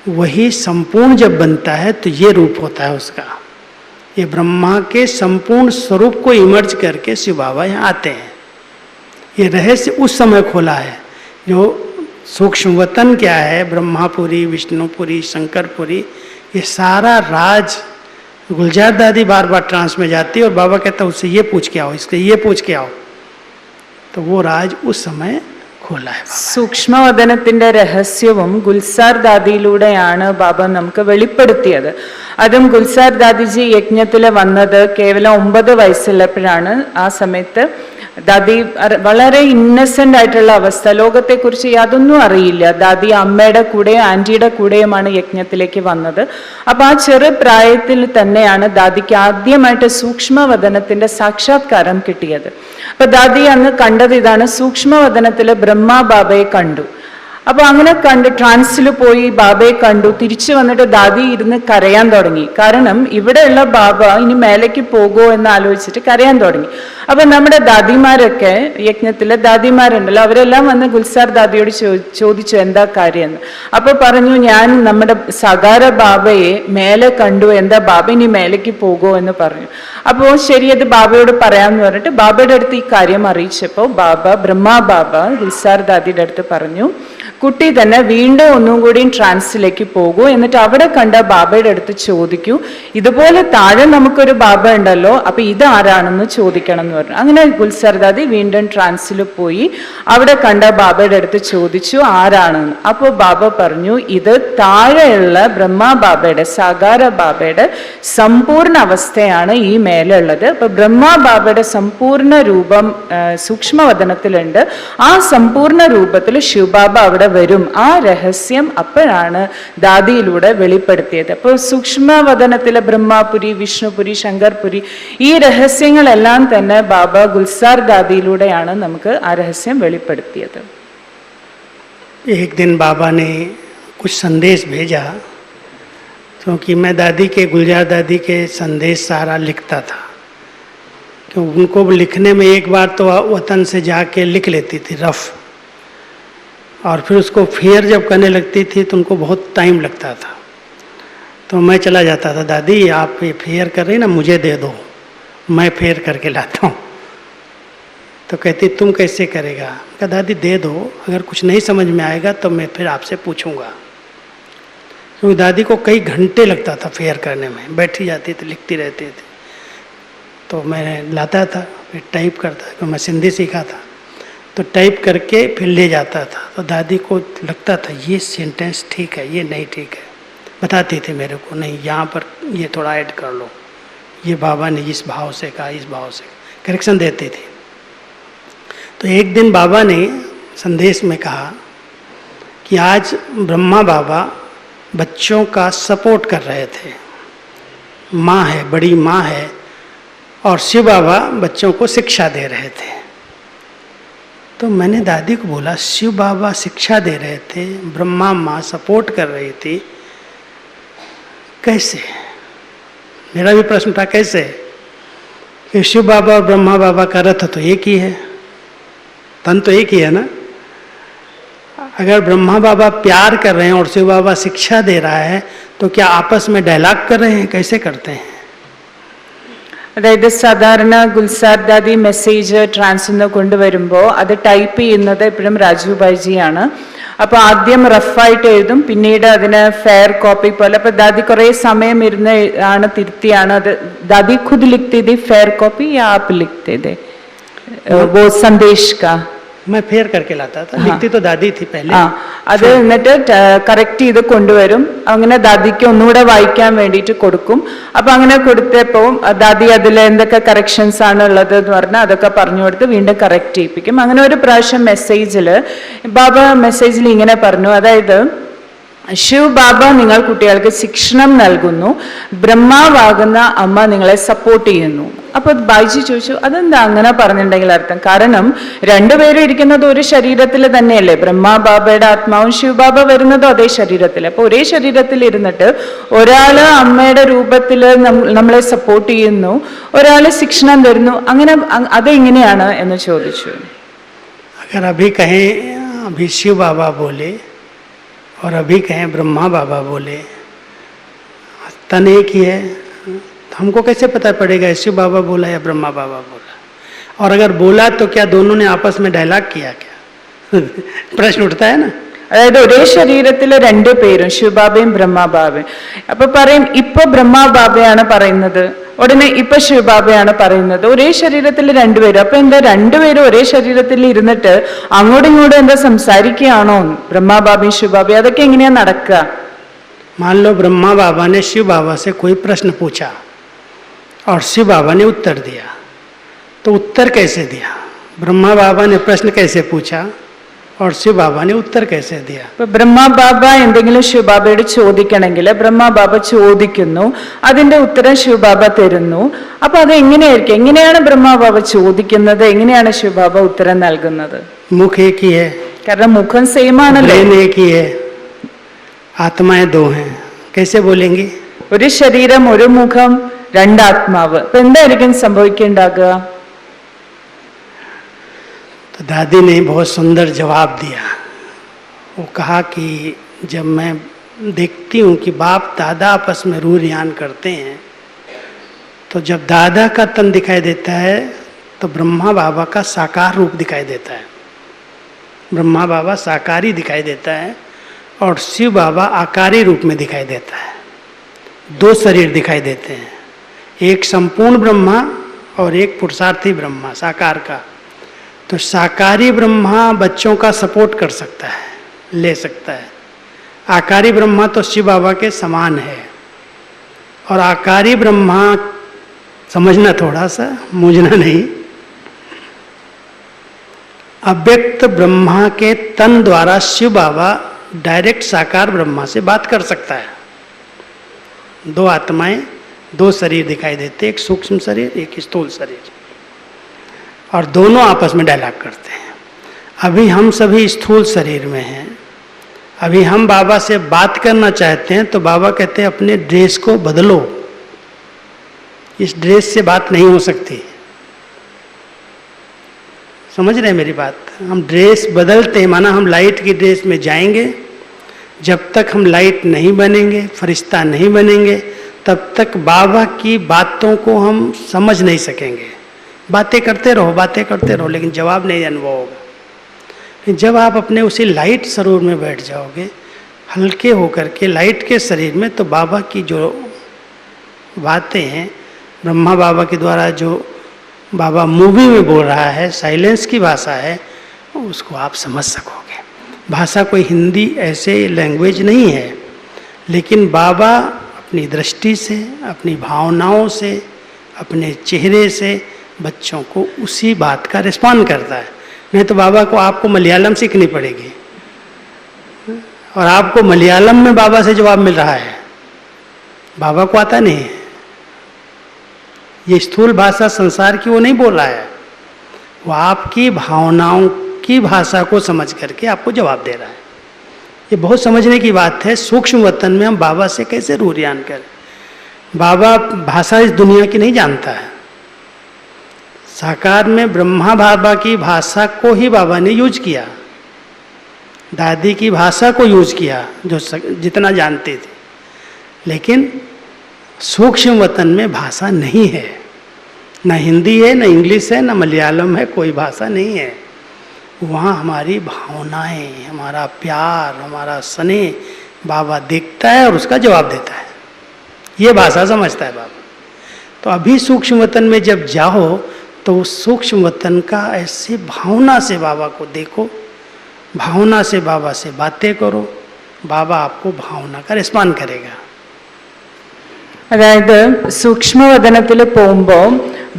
वही संपूर्ण जब बनता है तो ये रूप होता है उसका। ये ब्रह्मा के संपूर्ण स्वरूप को इमर्ज करके शिव बाबा यहाँ आते हैं। ये रहस्य उस समय खोला है। जो सूक्ष्म वतन क्या है, ब्रह्मापुरी, विष्णुपुरी, शंकरपुरी, ये सारा राज गुलजार दादी बार बार ट्रांस में जाती है और बाबा कहता है उससे ये पूछ के आओ, इससे ये पूछ के आओ। तो वो राज उस समय खोला है। സൂക്ഷ്മവദനത്തിന്റെ രഹസ്യവും ഗുൽസാർ ദാദിയിലൂടെയാണ് ബാബ നമുക്ക് വെളിപ്പെടുത്തിയത്. അതും ഗുൽസാർ ദാദിജി യജ്ഞത്തിൽ വന്നത് കേവലം 9 വയസ്സുള്ളപ്പോഴാണ്. ആ സമയത്ത് ദാദി വളരെ ഇന്നസെന്റ് ആയിട്ടുള്ള അവസ്ഥ, ലോകത്തെക്കുറിച്ച് യാതൊന്നും അറിയില്ല. ദാദി അമ്മയുടെ കൂടെയും ആന്റിയുടെ കൂടെയുമാണ് യജ്ഞത്തിലേക്ക് വന്നത്. അപ്പൊ ആ ചെറു പ്രായത്തിൽ തന്നെയാണ് ദാദിക്ക് ആദ്യമായിട്ട് സൂക്ഷ്മവദനത്തിന്റെ സാക്ഷാത്കാരം കിട്ടിയത്. അപ്പൊ ദാദി അന്ന് കണ്ടത് ഇതാണ്, സൂക്ഷ്മവദനത്തില് ബ്രഹ്മാ ബാബയെ കണ്ടു. അപ്പൊ അങ്ങനെ കണ്ട് ട്രാൻസിൽ പോയി ബാബയെ കണ്ടു. തിരിച്ചു വന്നിട്ട് ദാദി ഇരുന്ന് കരയാൻ തുടങ്ങി. കാരണം ഇവിടെയുള്ള ബാബ ഇനി മേലേക്ക് പോകുമോ എന്ന് ആലോചിച്ചിട്ട് കരയാൻ തുടങ്ങി. അപ്പൊ നമ്മുടെ ദാദിമാരൊക്കെ, യജ്ഞത്തിലെ ദാദിമാരുണ്ടല്ലോ, അവരെല്ലാം വന്ന് ഗുൽസാർ ദാദിയോട് ചോദിച്ചു എന്താ കാര്യം. അപ്പൊ പറഞ്ഞു, ഞാൻ നമ്മുടെ സകാര ബാബയെ മേലെ കണ്ടു, എന്താ ബാബ ഇനി മേലേക്ക് പോകുമോ എന്ന് പറഞ്ഞു. അപ്പോൾ ശരി, അത് ബാബയോട് പറയാമെന്ന് പറഞ്ഞിട്ട് ബാബയുടെ അടുത്ത് ഈ കാര്യം അറിയിച്ചപ്പോൾ ബ്രഹ്മാ ബാബ ഗുൽസാർ ദാദിയുടെ അടുത്ത് പറഞ്ഞു, കുട്ടി തന്നെ വീണ്ടും ഒന്നും കൂടി ട്രാൻസിലേക്ക് പോകൂ, എന്നിട്ട് അവിടെ കണ്ട ബാബയുടെ അടുത്ത് ചോദിക്കൂ, ഇതുപോലെ താഴെ നമുക്കൊരു ബാബ ഉണ്ടല്ലോ, അപ്പൊ ഇതാരാണെന്ന് ചോദിക്കണം എന്ന് പറഞ്ഞു. അങ്ങനെ ഗുൽസാർ ദാദി വീണ്ടും ട്രാൻസിൽ പോയി അവിടെ കണ്ട ബാബയുടെ അടുത്ത് ചോദിച്ചു ആരാണെന്ന്. അപ്പോൾ ബാബ പറഞ്ഞു, ഇത് താഴെയുള്ള ബ്രഹ്മാ ബാബയുടെ, സാകാര ബാബയുടെ സമ്പൂർണ്ണ അവസ്ഥയാണ് ഈ മേലെ ഉള്ളത്. അപ്പൊ ബ്രഹ്മാ ബാബയുടെ സമ്പൂർണ്ണ രൂപം സൂക്ഷ്മവദനത്തിലുണ്ട്. ആ സമ്പൂർണ്ണ രൂപത്തിൽ ശിവബാബ അവിടെ വരും. ആ രഹസ്യം അപ്പോഴാണ് ദാദിയിലൂടെ വെളിപ്പെടുത്തിയത്. അപ്പോൾ സൂക്ഷ്മവദനത്തിലെ ബ്രഹ്മാപുരി, വിഷ്ണുപുരി, ശങ്കർപുരി, ഈ രഹസ്യങ്ങളെല്ലാം തന്നെ ബാബ ഗുൽസാർ ദാദിയിലൂടെയാണ് നമുക്ക് ആ രഹസ്യം വെളിപ്പെടുത്തിയത്. एक दिन बाबा ने कुछ संदेश भेजा, क्योंकि मैं दादी के, गुलजार दादी के संदेश सारा लिखता था, क्यों उनको लिखने में एक बार तो वतन से जाके लिख लेती थी रफ, और फिर उसको फेयर जब करने लगती थी तो उनको बहुत टाइम लगता था. तो मैं चला जाता था, दादी आप ये फेयर कर रही ना, मुझे दे दो, मैं फेयर करके लाता हूँ. तो कहती तुम कैसे करेगा? कहा दादी दे दो, अगर कुछ नहीं समझ में आएगा तो मैं फिर आपसे पूछूंगा. क्योंकि दादी को कई घंटे लगता था फेयर करने में, बैठी जाती थी, लिखती रहती थी. तो मैं लाता था, फिर टाइप करता, क्योंकि मैं सिंधी सीखा था, तो टाइप करके फिर ले जाता था. तो दादी को लगता था ये सेंटेंस ठीक है, ये नहीं ठीक है, बताती थी मेरे को, नहीं यहाँ पर ये थोड़ा ऐड कर लो, ये बाबा ने इस भाव से कहा, इस भाव से करेक्शन देती थी. तो एक दिन बाबा ने संदेश में कहा कि आज ब्रह्मा बाबा बच्चों का सपोर्ट कर रहे थे, माँ है, बड़ी माँ है, और शिव बाबा बच्चों को शिक्षा दे रहे थे. तो मैंने दादी को बोला, शिव बाबा शिक्षा दे रहे थे, ब्रह्मा माँ सपोर्ट कर रही थी, कैसे? मेरा भी प्रश्न था कैसे, कि शिव बाबा और ब्रह्मा बाबा का रथ तो एक ही है, तन तो एक ही है ना. अगर ब्रह्मा बाबा प्यार कर रहे हैं और शिव बाबा शिक्षा दे रहा है, तो क्या आपस में डायलॉग कर रहे हैं? कैसे करते हैं? അതായത് സാധാരണ ഗുൽസാർ ദാദി മെസ്സേജ് ട്രാൻസിൽ കൊണ്ടുവരുമ്പോൾ അത് ടൈപ്പ് ചെയ്യുന്നത് എപ്പോഴും രാജുഭായിജിയാണ്. അപ്പൊ ആദ്യം റഫായിട്ട് എഴുതും, പിന്നീട് അതിന് ഫെയർ കോപ്പി പോലെ. അപ്പൊ ദാദി കുറെ സമയം ഇരുന്ന് ആണ് തിരുത്തിയാണ് അത്. ദാദി ഖുദ് ലിഖ്തേ थे फेयर कॉपी या आप लिखते थे वो संदेश का? मैं फेयर करके लाता था, लिखती तो दादी थी पहले. അത് എന്നിട്ട് കറക്റ്റ് ചെയ്ത് കൊണ്ടുവരും. അങ്ങനെ ദാദിക്ക് ഒന്നുകൂടെ വായിക്കാൻ വേണ്ടിയിട്ട് കൊടുക്കും. അപ്പൊ അങ്ങനെ കൊടുത്തപ്പോൾ ദാദി അതിൽ എന്തൊക്കെ കറക്ഷൻസ് ആണ് ഉള്ളത് എന്ന് പറഞ്ഞാൽ അതൊക്കെ പറഞ്ഞു കൊടുത്ത് വീണ്ടും കറക്റ്റ് ചെയ്യിപ്പിക്കും. അങ്ങനെ ഒരു പ്രാവശ്യം ബാബ മെസ്സേജിൽ ഇങ്ങനെ പറഞ്ഞു, അതായത് ശിവ് ബാബ നിങ്ങൾ കുട്ടികൾക്ക് ശിക്ഷണം നൽകുന്നു, ബ്രഹ്മാവാകുന്ന അമ്മ നിങ്ങളെ സപ്പോർട്ട് ചെയ്യുന്നു. അപ്പൊ ബായിജി ചോദിച്ചു, അതെന്താ അങ്ങനെ പറഞ്ഞിട്ടുണ്ടെങ്കിൽ അർത്ഥം? കാരണം രണ്ടുപേരും ഇരിക്കുന്നത് ഒരു ശരീരത്തിൽ തന്നെയല്ലേ, ബ്രഹ്മാ ബാബയുടെ ആത്മാവും ശിവ് ബാബ വരുന്നതും അതേ ശരീരത്തിൽ. അപ്പൊ ഒരേ ശരീരത്തിൽ ഇരുന്നിട്ട് ഒരാള് അമ്മയുടെ രൂപത്തിൽ നമ്മളെ സപ്പോർട്ട് ചെയ്യുന്നു, ഒരാള് ശിക്ഷണം തരുന്നു, അങ്ങനെ അതെങ്ങനെയാണ് എന്ന് ചോദിച്ചു. अगर अभी कहें अभी शिव बाबा बोले और अभी कहें ब्रह्मा बाबा बोले, तन एक ही है, तो हमको कैसे पता पड़ेगा शिव बाबा बोला या ब्रह्मा बाबा बोला? और अगर बोला तो क्या दोनों ने आपस में डायलॉग किया क्या? प्रश्न उठता है ना. അതായത് ഒരേ ശരീരത്തിലെ രണ്ടു പേരും ശിവബാബയും ബ്രഹ്മാബാബയും. അപ്പൊ പറയും ഇപ്പൊ ബ്രഹ്മാബാബയാണ് പറയുന്നത്, ഉടനെ ഇപ്പൊ ശിവബാബയാണ് പറയുന്നത്, ഒരേ ശരീരത്തിൽ രണ്ടുപേരും. അപ്പൊ എന്താ രണ്ടുപേരും ഒരേ ശരീരത്തിൽ ഇരുന്നിട്ട് അങ്ങോട്ടും ഇങ്ങോട്ടും എന്താ സംസാരിക്കുകയാണോ ബ്രഹ്മാബാബയും ശിവബാബയും? അതൊക്കെ എങ്ങനെയാ നടക്കുക? मान लो ब्रह्मा बाबा ने शिव बाबा से कोई प्रश्न पूछा और शिव बाबा ने उत्तर दिया, तो उत्तर कैसे दिया? ब्रह्मा बाबा ने प्रश्न कैसे पूछा और शिव बाबा ने उत्तर कैसे दिया? ഇപ്പൊ ബ്രഹ്മാബാബ എന്തെങ്കിലും ശിവബാബയോട് ചോദിക്കണമെങ്കിൽ ബ്രഹ്മാബാബ ചോദിക്കുന്നു, അതിന്റെ ഉത്തരം ശിവബാബ തരുന്നു. അപ്പൊ അത് എങ്ങനെയായിരിക്കും? എങ്ങനെയാണ് ബ്രഹ്മാബാബ ചോദിക്കുന്നത്, എങ്ങനെയാണ് ശിവബാബ ഉത്തരം നൽകുന്നത്? मुख एक ही है, കാരണം മുഖം സെയിം ആണല്ലോ, ब्रेन एक ही है, आत्माएं दो हैं, कैसे बोलेंगे? ഒരു ശരീരം ഒരു മുഖം രണ്ടാത്മാവ്. അപ്പൊ എന്തായിരിക്കും സംഭവിക്കേണ്ടാകുക? तो दादी ने बहुत सुंदर जवाब दिया. वो कहा कि जब मैं देखती हूँ कि बाप दादा आपस में रूह रियान करते हैं, तो जब दादा का तन दिखाई देता है तो ब्रह्मा बाबा का साकार रूप दिखाई देता है. ब्रह्मा बाबा साकारी दिखाई देता है और शिव बाबा आकारी रूप में दिखाई देता है. दो शरीर दिखाई देते हैं, एक संपूर्ण ब्रह्मा और एक पुरुषार्थी ब्रह्मा साकार का. तो साकारी ब्रह्मा बच्चों का सपोर्ट कर सकता है, ले सकता है. आकारी ब्रह्मा तो शिव बाबा के समान है. और आकारी ब्रह्मा, समझना थोड़ा सा, मूझना नहीं, अव्यक्त ब्रह्मा के तन द्वारा शिव बाबा डायरेक्ट साकार ब्रह्मा से बात कर सकता है. दो आत्माएं, दो शरीर दिखाई देते, एक सूक्ष्म शरीर एक स्थूल शरीर, और दोनों आपस में डायलॉग करते हैं. अभी हम सभी स्थूल शरीर में हैं, अभी हम बाबा से बात करना चाहते हैं तो बाबा कहते हैं अपने ड्रेस को बदलो, इस ड्रेस से बात नहीं हो सकती. समझ रहे हैं मेरी बात? हम ड्रेस बदलते हैं, माना हम लाइट की ड्रेस में जाएंगे, जब तक हम लाइट नहीं बनेंगे, फरिश्ता नहीं बनेंगे, तब तक बाबा की बातों को हम समझ नहीं सकेंगे. बातें करते रहो लेकिन जवाब नहीं अनुभव होगा. जब आप अपने उसी लाइट स्वरूप में बैठ जाओगे, हल्के होकर के लाइट के शरीर में, तो बाबा की जो बातें हैं, ब्रह्मा बाबा के द्वारा जो बाबा मूवी में बोल रहा है, साइलेंस की भाषा है, उसको आप समझ सकोगे. भाषा कोई हिंदी ऐसे लैंग्वेज नहीं है, लेकिन बाबा अपनी दृष्टि से, अपनी भावनाओं से, अपने चेहरे से बच्चों को उसी बात का रिस्पॉन्ड करता है. नहीं तो बाबा को आपको मलयालम सीखनी पड़ेगी, और आपको मलयालम में बाबा से जवाब मिल रहा है, बाबा को आता नहीं है. ये स्थूल भाषा संसार की वो नहीं बोल रहा है, वो आपकी भावनाओं की भाषा को समझ करके आपको जवाब दे रहा है. ये बहुत समझने की बात है. सूक्ष्म वतन में हम बाबा से कैसे रूह रियान करें? बाबा भाषा इस दुनिया की नहीं जानता है. साकार में ब्रह्मा बाबा की भाषा को ही बाबा ने यूज किया, दादी की भाषा को यूज किया जो जितना जानते थे. लेकिन सूक्ष्म वतन में भाषा नहीं है, ना हिंदी है, ना इंग्लिश है, ना मलयालम है, कोई भाषा नहीं है. वहाँ हमारी भावनाएं, हमारा प्यार, हमारा स्नेह बाबा देखता है और उसका जवाब देता है. ये भाषा समझता है बाबा. तो अभी सूक्ष्म वतन में जब जाओ तो उस सूक्ष्म वतन का ऐसे भावना से बाबा को देखो, भावना से बाबा से बातें करो, बाबा आपको भावना का रिस्पॉन्ड करेगा. അതായത് സൂക്ഷ്മവതനത്തിൽ പോകുമ്പോൾ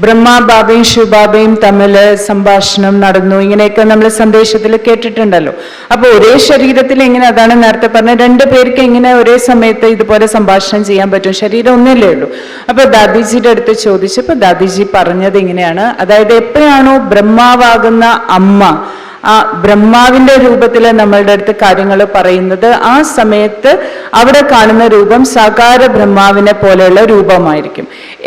ബ്രഹ്മാബാബയും ശിവബാബയും തമ്മിൽ സംഭാഷണം നടന്നു, ഇങ്ങനെയൊക്കെ നമ്മൾ സന്ദേശത്തിൽ കേട്ടിട്ടുണ്ടല്ലോ. അപ്പൊ ഒരേ ശരീരത്തിൽ എങ്ങനെ, അതാണ് നേരത്തെ പറഞ്ഞ, രണ്ടു പേർക്ക് എങ്ങനെ ഒരേ സമയത്ത് ഇതുപോലെ സംഭാഷണം ചെയ്യാൻ പറ്റും? ശരീരം ഒന്നല്ലേ ഉള്ളൂ. അപ്പൊ ദാദിജിയുടെ അടുത്ത് ചോദിച്ചപ്പോ ദാദിജി പറഞ്ഞത് ഇങ്ങനെയാണ്, അതായത് എപ്പോഴാണോ ബ്രഹ്മാവാകുന്ന അമ്മ ആ ബ്രഹ്മാവിന്റെ രൂപത്തിൽ നമ്മളുടെ അടുത്ത് കാര്യങ്ങൾ പറയുന്നത്, ആ സമയത്ത് അവിടെ കാണുന്ന രൂപം സാകാര ബ്രഹ്മാവിനെ പോലെയുള്ള രൂപമായിരിക്കും.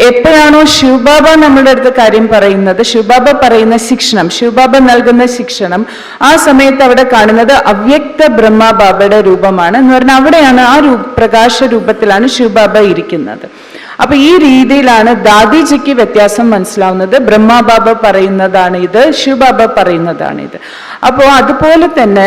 എപ്പോഴാണോ ശിവബാബ നമ്മളുടെ അടുത്ത് കാര്യം പറയുന്നത്, ശിവബാബ പറയുന്ന ശിക്ഷണം, ശിവബാബ നൽകുന്ന ശിക്ഷണം, ആ സമയത്ത് അവിടെ കാണുന്നത് അവ്യക്ത ബ്രഹ്മബാബയുടെ രൂപമാണ് എന്ന് പറഞ്ഞാൽ അവിടെയാണ് ആ പ്രകാശ രൂപത്തിലാണ് ശിവബാബ ഇരിക്കുന്നത്. അപ്പൊ ഈ രീതിയിലാണ് ദാദിജിക്ക് വ്യത്യാസം മനസ്സിലാവുന്നത്. ബ്രഹ്മബാബ പറയുന്നതാണ് ഇത്, ശിവബാബ പറയുന്നതാണ് ഇത്. അപ്പോൾ അതുപോലെ തന്നെ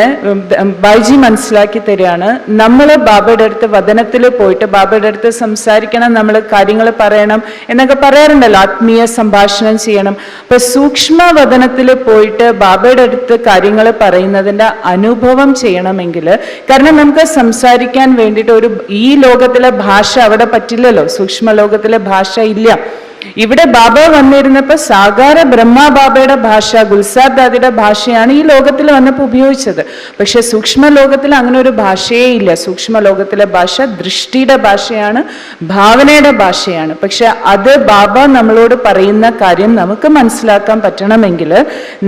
ബായ്ജി മനസ്സിലാക്കി തരികയാണ്, നമ്മൾ ബാബയുടെ അടുത്ത് വദനത്തിൽ പോയിട്ട് ബാബയുടെ അടുത്ത് സംസാരിക്കണം, നമ്മൾ കാര്യങ്ങൾ പറയണം എന്നൊക്കെ പറയാറുണ്ടല്ലോ, ആത്മീയ സംഭാഷണം ചെയ്യണം. അപ്പൊ സൂക്ഷ്മ വദനത്തിൽ പോയിട്ട് ബാബയുടെ അടുത്ത് കാര്യങ്ങൾ പറയുന്നതിന്റെ അനുഭവം ചെയ്യണമെങ്കിൽ, കാരണം നമുക്ക് സംസാരിക്കാൻ വേണ്ടിയിട്ട് ഈ ലോകത്തിലെ ഭാഷ അവിടെ പറ്റില്ലല്ലോ, സൂക്ഷ്മ ലോകത്തിലെ ഭാഷ ഇല്ല. ഇവിടെ ബാബ വന്നിരുന്നപ്പോ സാകാര ബ്രഹ്മബാബയുടെ ഭാഷ, ഗുൽസാർ ദാദിയുടെ ഭാഷയാണ് ഈ ലോകത്തിൽ വന്നപ്പോൾ ഉപയോഗിച്ചത്. പക്ഷെ സൂക്ഷ്മ ലോകത്തിൽ അങ്ങനെ ഒരു ഭാഷയേ ഇല്ല. സൂക്ഷ്മ ലോകത്തിലെ ഭാഷ ദൃഷ്ടിയുടെ ഭാഷയാണ്, ഭാവനയുടെ ഭാഷയാണ്. പക്ഷെ അത് ബാബ നമ്മളോട് പറയുന്ന കാര്യം നമുക്ക് മനസ്സിലാക്കാൻ പറ്റണമെങ്കിൽ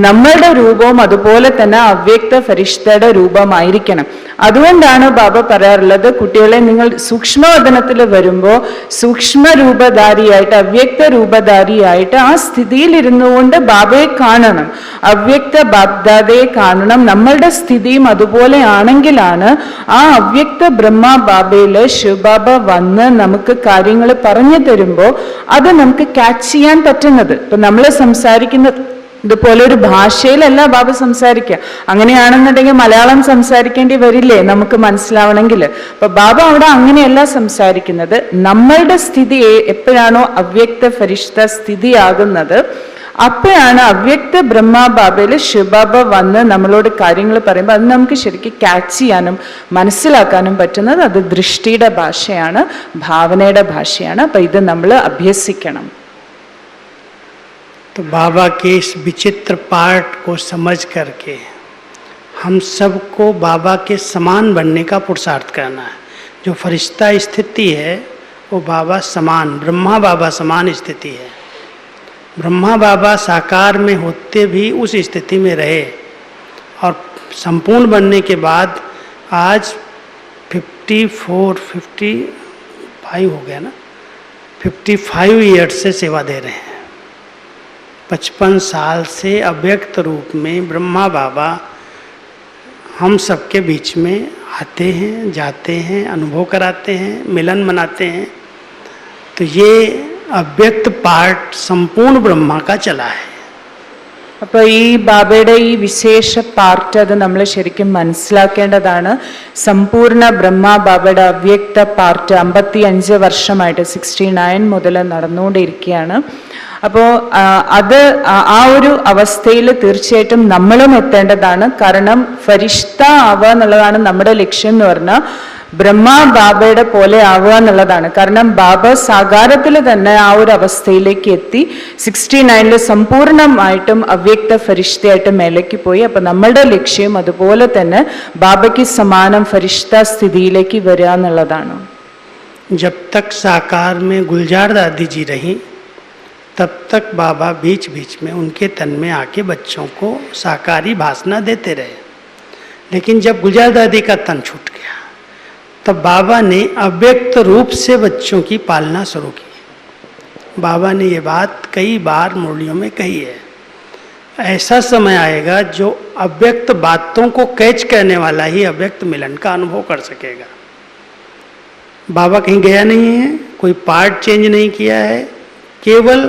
നമ്മളുടെ രൂപവും അതുപോലെ തന്നെ അവ്യക്ത ഫരിഷ്തയുടെ രൂപമായിരിക്കണം. അതുകൊണ്ടാണ് ബാബ പറയാറുള്ളത്, കുട്ടികളെ നിങ്ങൾ സൂക്ഷ്മവദനത്തിൽ വരുമ്പോൾ സൂക്ഷ്മ രൂപധാരിയായിട്ട്, അവ്യക്ത രൂപധാരിയായിട്ട് ആ സ്ഥിതിയിൽ ഇരുന്നുകൊണ്ട് ബാബയെ കാണണം, അവ്യക്ത ബാബ്ദാദയെ കാണണം. നമ്മളുടെ സ്ഥിതിയും അതുപോലെ ആണെങ്കിലാണ് ആ അവ്യക്ത ബ്രഹ്മ ബാബയില് ശിവബാബ വന്ന് നമുക്ക് കാര്യങ്ങൾ പറഞ്ഞു തരുമ്പോൾ അത് നമുക്ക് ക്യാച്ച് ചെയ്യാൻ പറ്റുന്നത്. ഇപ്പൊ നമ്മൾ സംസാരിക്കുന്ന ഇതുപോലെ ഒരു ഭാഷയിലല്ല ബാബ സംസാരിക്കുക. അങ്ങനെയാണെന്നുണ്ടെങ്കിൽ മലയാളം സംസാരിക്കേണ്ടി വരില്ലേ നമുക്ക് മനസ്സിലാവണമെങ്കിൽ? അപ്പൊ ബാബ അവിടെ അങ്ങനെയല്ല സംസാരിക്കുന്നത്. നമ്മളുടെ സ്ഥിതി എപ്പോഴാണോ അവ്യക്ത ഫരിഷ്ത സ്ഥിതിയാകുന്നത്, അപ്പോഴാണ് അവ്യക്ത ബ്രഹ്മബാബയിൽ ശിവബാബ വന്ന് നമ്മളോട് കാര്യങ്ങൾ പറയുമ്പോൾ അത് നമുക്ക് ശരിക്കും ക്യാച്ച് ചെയ്യാനും മനസ്സിലാക്കാനും പറ്റുന്നത്. അത് ദൃഷ്ടിയുടെ ഭാഷയാണ്, ഭാവനയുടെ ഭാഷയാണ്. അപ്പൊ ഇത് നമ്മൾ അഭ്യസിക്കണം. तो बाबा के इस विचित्र पाठ को समझ करके हम सबको बाबा के समान बनने का पुरुषार्थ करना है. जो फरिश्ता स्थिति है वो बाबा समान, ब्रह्मा बाबा समान स्थिति है. ब्रह्मा बाबा साकार में होते भी उस स्थिति में रहे और संपूर्ण बनने के बाद आज 55 हो गया ना, 55 ईयर्स से सेवा दे रहे हैं. 55 साल से अव्यक्त रूप में ब्रह्मा बाबा हम सबके बीच में आते हैं, जाते हैं, अनुभव कराते हैं, मिलन मनाते हैं. तो ये अव्यक्त पार्ट संपूर्ण ब्रह्मा का चला है. അപ്പൊ ഈ ബാബയുടെ ഈ വിശേഷ പാർട്ട് അത് നമ്മൾ ശരിക്കും മനസ്സിലാക്കേണ്ടതാണ്. സമ്പൂർണ്ണ ബ്രഹ്മ ബാബയുടെ അവ്യക്ത പാർട്ട് 55 വർഷമായിട്ട് 69 മുതൽ നടന്നുകൊണ്ടിരിക്കുകയാണ്. അപ്പോൾ അത് ആ ഒരു അവസ്ഥയിൽ തീർച്ചയായിട്ടും നമ്മളും എത്തേണ്ടതാണ്. കാരണം ഫരിഷ്ത ആവുക എന്നുള്ളതാണ് നമ്മുടെ ലക്ഷ്യം എന്ന് പറഞ്ഞാൽ ബ്രഹ്മ ബാബയുടെ പോലെ ആവുക എന്നുള്ളതാണ്. കാരണം ബാബ സാകാരത്തിൽ തന്നെ ആ ഒരു അവസ്ഥയിലേക്ക് എത്തി 69 സമ്പൂർണമായിട്ടും അവ്യക്ത ഫരിഷ്തയായിട്ട് മേലേക്ക് പോയി. അപ്പൊ നമ്മളുടെ ലക്ഷ്യം അതുപോലെ തന്നെ ബാബയ്ക്ക് സമാനം ഫരിഷ്ത സ്ഥിതിയിലേക്ക് വരിക എന്നുള്ളതാണ്. जब तक साकार में गुलजार दादी जी रही तब तक बाबा बीच बीच में उनके तन में आके बच्चों को साकारी भाषण देते रहे. लेकिन जब गुलजार दादी का तन छूट गया तब बाबा ने अव्यक्त रूप से बच्चों की पालना शुरू की. बाबा ने ये बात कई बार मुरलियों में कही है. ऐसा समय आएगा जो अव्यक्त बातों को कैच करने वाला ही अव्यक्त मिलन का अनुभव कर सकेगा. बाबा कहीं गया नहीं है, कोई पार्ट चेंज नहीं किया है. केवल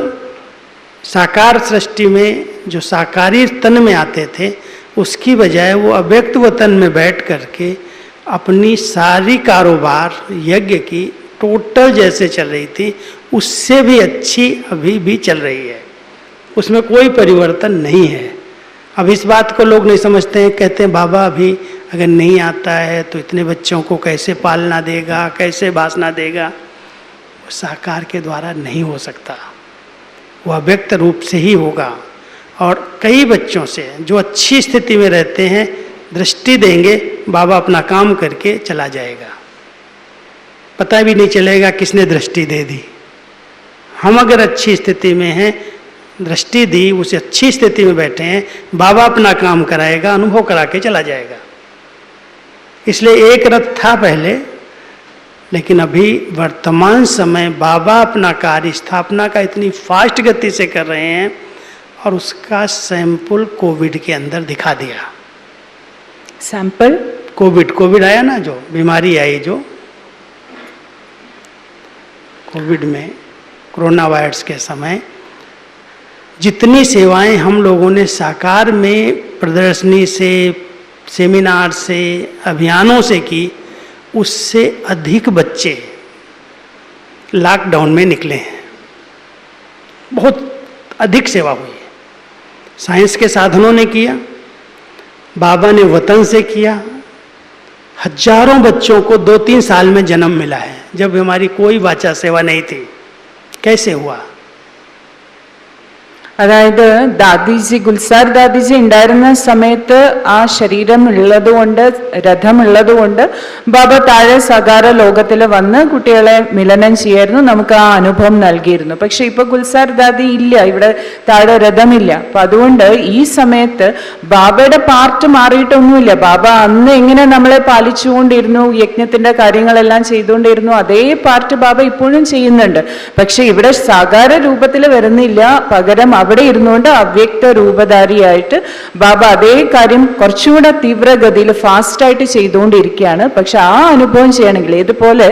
साकार सृष्टि में जो साकारी तन में आते थे उसकी बजाय वो अव्यक्त वतन में बैठ करके अपनी सारी कारोबार यज्ञ की टोटल जैसे चल रही थी उससे भी अच्छी अभी भी चल रही है. उसमें कोई परिवर्तन नहीं है. अब इस बात को लोग नहीं समझते हैं, कहते हैं बाबा अभी अगर नहीं आता है तो इतने बच्चों को कैसे पालना देगा, कैसे भाषण देगा. वो साकार के द्वारा नहीं हो सकता. वो अव्यक्त रूप से ही होगा। और कई बच्चों से जो अच्छी स्थिति में रहते हैं दृष्टि देंगे, बाबा अपना काम करके चला जाएगा, पता भी नहीं चलेगा किसने दृष्टि दे दी। हम अगर अच्छी स्थिति में हैं, दृष्टि दी, उसे अच्छी स्थिति में बैठे हैं, बाबा अपना काम कराएगा, अनुभव करा के चला जाएगा। इसलिए एक रथ था पहले, लेकिन अभी वर्तमान समय बाबा अपना कार्य स्थापना का इतनी फास्ट गति से कर रहे हैं और उसका सैंपल कोविड के अंदर दिखा दिया। सैंपल कोविड आया ना, जो बीमारी आई, जो कोविड में कोरोना वायरस के समय जितनी सेवाएं हम लोगों ने साकार में प्रदर्शनी से, सेमिनार से, अभियानों से की, उससे अधिक बच्चे लॉकडाउन में निकले हैं। बहुत अधिक सेवा हुई है। साइंस के साधनों ने किया, बाबा ने वतन से किया। हजारों बच्चों को 2-3 साल में जन्म मिला है, जब हमारी कोई वाचा सेवा नहीं थी। कैसे हुआ? അതായത് ദാദിജി, ഗുൽസാർ ദാദിജി ഉണ്ടായിരുന്ന സമയത്ത് ആ ശരീരം ഉള്ളതുകൊണ്ട്, രഥമുള്ളതുകൊണ്ട് ബാബ താഴെ സകാര ലോകത്തിൽ വന്ന് കുട്ടികളെ മിലനം ചെയ്യായിരുന്നു, നമുക്ക് ആ അനുഭവം നൽകിയിരുന്നു. പക്ഷെ ഇപ്പൊ ഗുൽസാർ ദാദി ഇല്ല, ഇവിടെ താഴെ രഥമില്ല. അപ്പൊ അതുകൊണ്ട് ഈ സമയത്ത് ബാബയുടെ പാർട്ട് മാറിയിട്ടൊന്നുമില്ല. ബാബ അന്ന് എങ്ങനെ നമ്മളെ പാലിച്ചുകൊണ്ടിരുന്നു, യജ്ഞത്തിന്റെ കാര്യങ്ങളെല്ലാം ചെയ്തുകൊണ്ടിരുന്നു, അതേ പാർട്ട് ബാബ ഇപ്പോഴും ചെയ്യുന്നുണ്ട്. പക്ഷെ ഇവിടെ സാകാര രൂപത്തിൽ വരുന്നില്ല, പകരം അവിടെ ഇരുന്നുകൊണ്ട് അവ്യക്ത രൂപധാരിയായിട്ട് ബാബ അതേ കാര്യം കുറച്ചുകൂടെ തീവ്രഗതിയിൽ ഫാസ്റ്റായിട്ട് ചെയ്തുകൊണ്ടിരിക്കുകയാണ്. പക്ഷെ ആ അനുഭവം ചെയ്യണമെങ്കിൽ, ഇതുപോലെ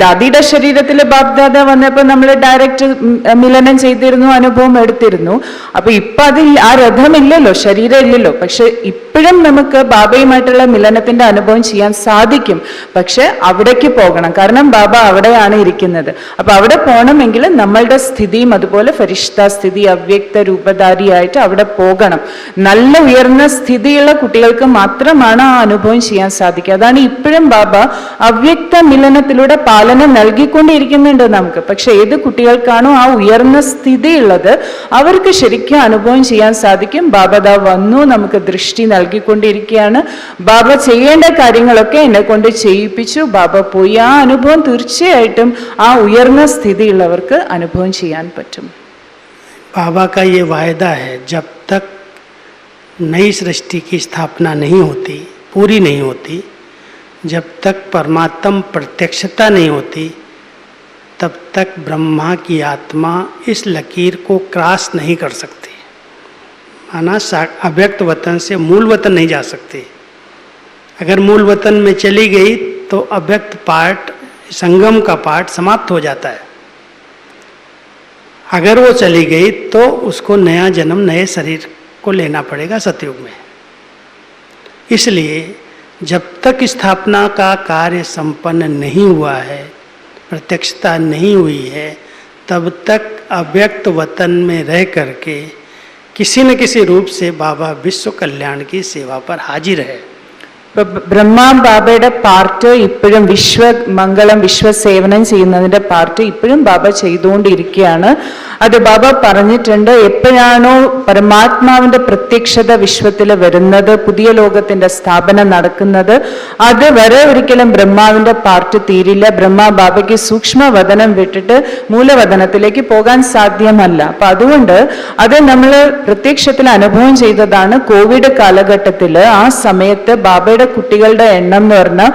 ദാദിയുടെ ശരീരത്തിൽ ബാബ്ദാദ വന്നപ്പോൾ നമ്മൾ ഡയറക്റ്റ് മിലനം ചെയ്തിരുന്നു, അനുഭവം എടുത്തിരുന്നു. അപ്പൊ ഇപ്പൊ അത് ആ രഥമില്ലല്ലോ, ശരീരം ഇല്ലല്ലോ. പക്ഷെ ഇപ്പോഴും നമുക്ക് ബാബയുമായിട്ടുള്ള മിലനത്തിന്റെ അനുഭവം ചെയ്യാൻ സാധിക്കും. പക്ഷെ അവിടേക്ക് പോകണം, കാരണം ബാബ അവിടെയാണ് ഇരിക്കുന്നത്. അപ്പൊ അവിടെ പോകണമെങ്കിൽ നമ്മളുടെ സ്ഥിതിയും അതുപോലെ ഫരിഷ്ത സ്ഥിതി, അവ്യക്ത രൂപധാരിയായിട്ട് അവിടെ പോകണം. നല്ല ഉയർന്ന സ്ഥിതിയുള്ള കുട്ടികൾക്ക് മാത്രമാണ് ആ അനുഭവം ചെയ്യാൻ സാധിക്കുക. അതാണ് ഇപ്പോഴും ബാബ അവ്യക്ത മിലനത്തിലൂടെ പാലനം നൽകിക്കൊണ്ടിരിക്കുന്നുണ്ട് നമുക്ക്. പക്ഷെ ഏത് കുട്ടികൾക്കാണോ ആ ഉയർന്ന സ്ഥിതിയുള്ളത് അവർക്ക് ശരിക്കും അനുഭവം ചെയ്യാൻ സാധിക്കും. ബാബ ദാ വന്നു, നമുക്ക് ദൃഷ്ടി നൽകിക്കൊണ്ടിരിക്കുകയാണ്. ബാബ ചെയ്യേണ്ട കാര്യങ്ങളൊക്കെ എന്നെ കൊണ്ട് ചെയ്യിപ്പിച്ചു, ബാബ പോയി. ആ അനുഭവം തീർച്ചയായിട്ടും ആ ഉയർന്ന സ്ഥിതിയുള്ളവർക്ക് അനുഭവം ചെയ്യാൻ പറ്റും. बाबा का ये वायदा है, जब तक नई सृष्टि की स्थापना नहीं होती, पूरी नहीं होती, जब तक परमात्म प्रत्यक्षता नहीं होती, तब तक ब्रह्मा की आत्मा इस लकीर को क्रॉस नहीं कर सकती। माना अव्यक्त वतन से मूल वतन नहीं जा सकती। अगर मूल वतन में चली गई तो अव्यक्त पार्ट, संगम का पार्ट समाप्त हो जाता है। अगर वो चली गई तो उसको नया जन्म, नए शरीर को लेना पड़ेगा सतयुग में। इसलिए जब तक स्थापना का कार्य संपन्न नहीं हुआ है, प्रत्यक्षता नहीं हुई है, तब तक अव्यक्त वतन में रह करके किसी न किसी रूप से बाबा विश्व कल्याण की सेवा पर हाजिर है। ബ്രഹ്മ ബാബയുടെ പാർട്ട് ഇപ്പോഴും വിശ്വമംഗളം, വിശ്വസേവനം ചെയ്യുന്നതിന്റെ പാർട്ട് ഇപ്പോഴും ബാബ ചെയ്തുകൊണ്ടിരിക്കുകയാണ്. അത് ബാബ പറഞ്ഞിട്ടുണ്ട്, എപ്പോഴാണോ പരമാത്മാവിന്റെ പ്രത്യക്ഷത വിശ്വത്തിൽ വരുന്നത്, പുതിയ ലോകത്തിന്റെ സ്ഥാപനം നടക്കുന്നത്, അത് വരെ ഒരിക്കലും ബ്രഹ്മാവിന്റെ പാർട്ട് തീരില്ല. ബ്രഹ്മ ബാബയ്ക്ക് സൂക്ഷ്മവദനം വിട്ടിട്ട് മൂലവദനത്തിലേക്ക് പോകാൻ സാധ്യമല്ല. അപ്പൊ അതുകൊണ്ട് അത് നമ്മൾ പ്രത്യക്ഷത്തിൽ അനുഭവം ചെയ്തതാണ്. കോവിഡ് കാലഘട്ടത്തിൽ ആ സമയത്ത് ബാബയുടെ കുട്ടികളുടെ എണ്ണം എന്ന് പറഞ്ഞാൽ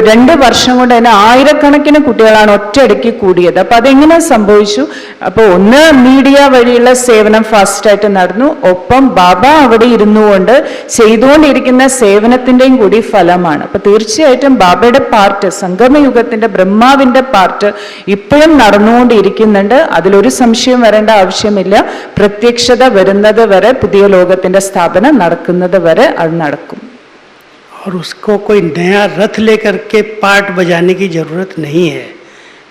2 വർഷം കൊണ്ട് തന്നെ 1000കണക്കിന് കുട്ടികളാണ് ഒറ്റയടിക്ക് കൂടിയത്. അപ്പൊ അതെങ്ങനെ സംഭവിച്ചു? അപ്പൊ ഒന്ന് മീഡിയ വഴിയുള്ള സേവനം ഫാസ്റ്റായിട്ട് നടന്നു, ഒപ്പം ബാബ അവിടെ ഇരുന്നുകൊണ്ട് ചെയ്തുകൊണ്ടിരിക്കുന്ന സേവനത്തിന്റെയും കൂടി ഫലമാണ്. അപ്പൊ തീർച്ചയായിട്ടും ബാബയുടെ പാർട്ട്, സംഗമയുഗത്തിന്റെ ബ്രഹ്മാവിന്റെ പാർട്ട് ഇപ്പോഴും നടന്നുകൊണ്ടിരിക്കുന്നുണ്ട്. അതിലൊരു സംശയം വരേണ്ട ആവശ്യമില്ല. പ്രത്യക്ഷത വരുന്നത് വരെ, പുതിയ ലോകത്തിന്റെ സ്ഥാപനം നടക്കുന്നത് വരെ അത് നടക്കും. और उसको कोई नया रथ लेकर के पार्ट बजाने की ज़रूरत नहीं है।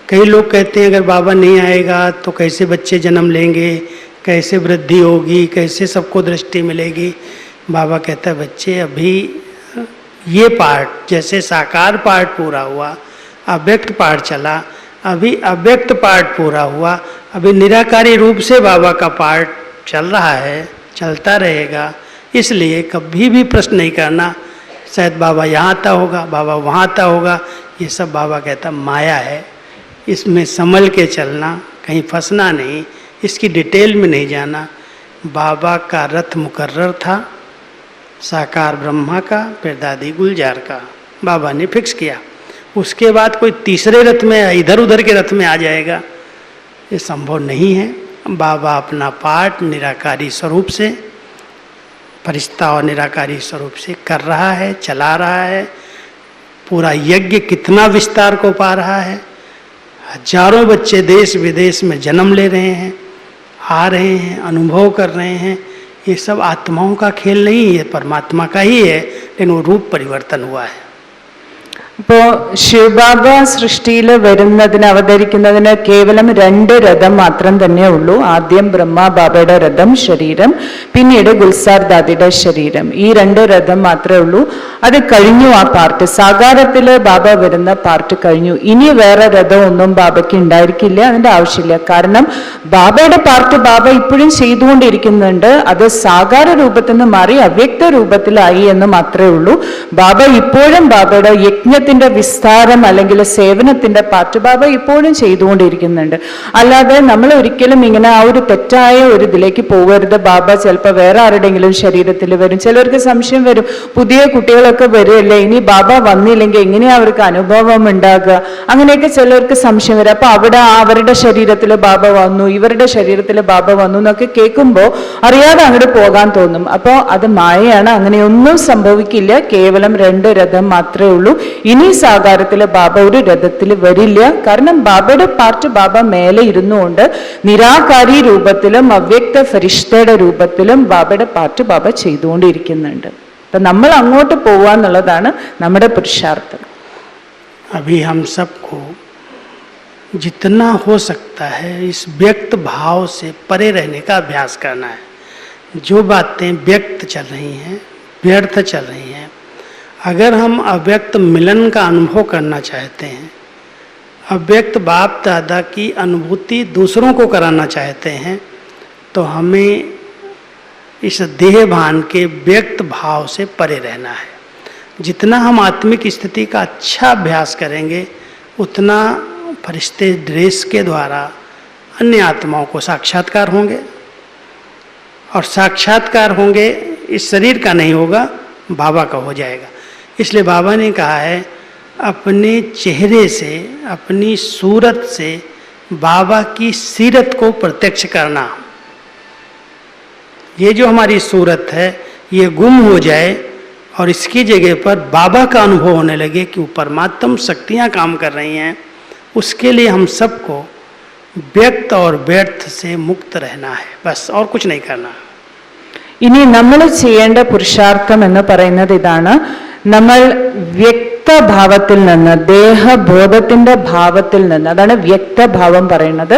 कई लोग कहते हैं अगर बाबा नहीं आएगा तो कैसे बच्चे जन्म लेंगे, कैसे वृद्धि होगी, कैसे सबको दृष्टि मिलेगी। बाबा कहता है बच्चे अभी ये पार्ट, जैसे साकार पार्ट पूरा हुआ, अव्यक्त पार्ट चला, अभी अव्यक्त पार्ट पूरा हुआ, अभी निराकारी रूप से बाबा का पार्ट चल रहा है, चलता रहेगा। इसलिए कभी भी प्रश्न नहीं करना शायद बाबा यहाँ आता होगा, बाबा वहाँ आता होगा। ये सब बाबा कहता माया है, इसमें संभल के चलना, कहीं फंसना नहीं, इसकी डिटेल में नहीं जाना। बाबा का रथ मुकर्रर था, साकार ब्रह्मा का, फिर दादी गुलजार का, बाबा ने फिक्स किया। उसके बाद कोई तीसरे रथ में, इधर उधर के रथ में आ जाएगा, ये संभव नहीं है। बाबा अपना पाठ निराकारी स्वरूप से, फरिश्ता और निराकारी स्वरूप से कर रहा है, चला रहा है। पूरा यज्ञ कितना विस्तार को पा रहा है। हजारों बच्चे देश विदेश में जन्म ले रहे हैं, आ रहे हैं, अनुभव कर रहे हैं। ये सब आत्माओं का खेल नहीं है, परमात्मा का ही है, लेकिन वो रूप परिवर्तन हुआ है। ഇപ്പോൾ ശിവബാബ സൃഷ്ടിയിൽ വരുന്നതിന് അവതരിക്കുന്നതിന് കേവലം 2 രഥം മാത്രം തന്നെ ഉള്ളൂ. ആദ്യം ബ്രഹ്മബാബയുടെ രഥം ശരീരം, പിന്നീട് ഗുൽസാർ ദാദിയുടെ ശരീരം. ഈ 2 രഥം മാത്രമേ ഉള്ളൂ. അത് കഴിഞ്ഞു. ആ പാർട്ട് സാകാരത്തിൽ ബാബ വരുന്ന പാർട്ട് കഴിഞ്ഞു. ഇനി വേറെ രഥം ഒന്നും ബാബയ്ക്ക് ഉണ്ടായിരിക്കില്ല, അതിന്റെ ആവശ്യമില്ല. കാരണം ബാബയുടെ പാർട്ട് ബാബ ഇപ്പോഴും ചെയ്തുകൊണ്ടിരിക്കുന്നുണ്ട്. അത് സാകാര രൂപത്തിൽ നിന്ന് മാറി അവ്യക്ത രൂപത്തിലായി എന്ന് മാത്രമേ ഉള്ളൂ. ബാബ ഇപ്പോഴും ബാബയുടെ യജ്ഞത്തിന്റെ വിസ്താരം അല്ലെങ്കിൽ സേവനത്തിന്റെ പാർട്ട് ബാബ ഇപ്പോഴും ചെയ്തുകൊണ്ടിരിക്കുന്നുണ്ട്. അല്ലാതെ നമ്മൾ ഒരിക്കലും ഇങ്ങനെ ആ ഒരു തെറ്റായ ഒരു ഇതിലേക്ക് പോകരുത്. ബാബ ചിലപ്പോൾ വേറെ ആരുടെങ്കിലും ശരീരത്തിൽ വരും. ചിലർക്ക് സംശയം വരും, പുതിയ കുട്ടികളൊക്കെ വരുമല്ലേ, ഇനി ബാബ വന്നില്ലെങ്കിൽ എങ്ങനെയാ അവർക്ക് അനുഭവം ഉണ്ടാകുക, അങ്ങനെയൊക്കെ ചിലർക്ക് സംശയം വരും. അപ്പൊ അവിടെ അവരുടെ ശരീരത്തിൽ ബാബ വന്നു, ഇവരുടെ ശരീരത്തിൽ ബാബ വന്നു എന്നൊക്കെ കേൾക്കുമ്പോൾ അറിയാതെ അങ്ങോട്ട് പോകാൻ തോന്നും. അപ്പോൾ അത് മായയാണ്, അങ്ങനെയൊന്നും സംഭവിക്കില്ല. കേവലം 2 രഥം മാത്രമേ ഉള്ളൂ. ഇനി സാകാരത്തിൽ ബാബ ഒരു രഥത്തിൽ വരില്ല. കാരണം ബാബയുടെ പാർട്ട് ബാബ മേലെ ഇരുന്നുകൊണ്ട് നിരാകാരി രൂപത്തിലും അവ്യക്ത ഫരിഷ്തയുടെ രൂപത്തിലും ബാബയുടെ പാർട്ട് ബാബ ചെയ്തുകൊണ്ടിരിക്കുന്നുണ്ട്. അപ്പൊ നമ്മൾ അങ്ങോട്ട് പോവാന്നുള്ളതാണ് നമ്മുടെ പുരുഷാർത്ഥം. अभी हम सबको जितना हो सकता है इस व्यक्त भाव से परे रहने का अभ्यास करना है। जो बातें व्यक्त चल रही हैं, व्यर्थ चल रही हैं, अगर हम अव्यक्त मिलन का अनुभव करना चाहते हैं, अव्यक्त बाप दादा की अनुभूति दूसरों को कराना चाहते हैं, तो हमें इस देह भान के व्यक्त भाव से परे रहना है। जितना हम आत्मिक स्थिति का अच्छा अभ्यास करेंगे, उतना फरिश्ते ड्रेस के द्वारा अन्य आत्माओं को साक्षात्कार होंगे, और साक्षात्कार होंगे इस शरीर का नहीं होगा, बाबा का हो जाएगा। इसलिए बाबा ने कहा है अपने चेहरे से, अपनी सूरत से बाबा की सीरत को प्रत्यक्ष करना। ये जो हमारी सूरत है ये गुम हो जाए और इसकी जगह पर बाबा का अनुभव होने लगे कि वो परमात्म शक्तियाँ काम कर रही हैं। उसके लिए हम सबको व्यक्त और व्यर्थ से मुक्त रहना है, बस, और कुछ नहीं करना। ഇനി നമ്മൾ ചെയ്യേണ്ട പുരുഷാർത്ഥം എന്ന് പറയുന്നത് ഇതാണ്. നമ്മൾ വ്യക്തഭാവത്തിൽ നിന്ന്, ദേഹബോധത്തിന്റെ ഭാവത്തിൽ നിന്ന്, അതാണ് വ്യക്തഭാവം പറയുന്നത്,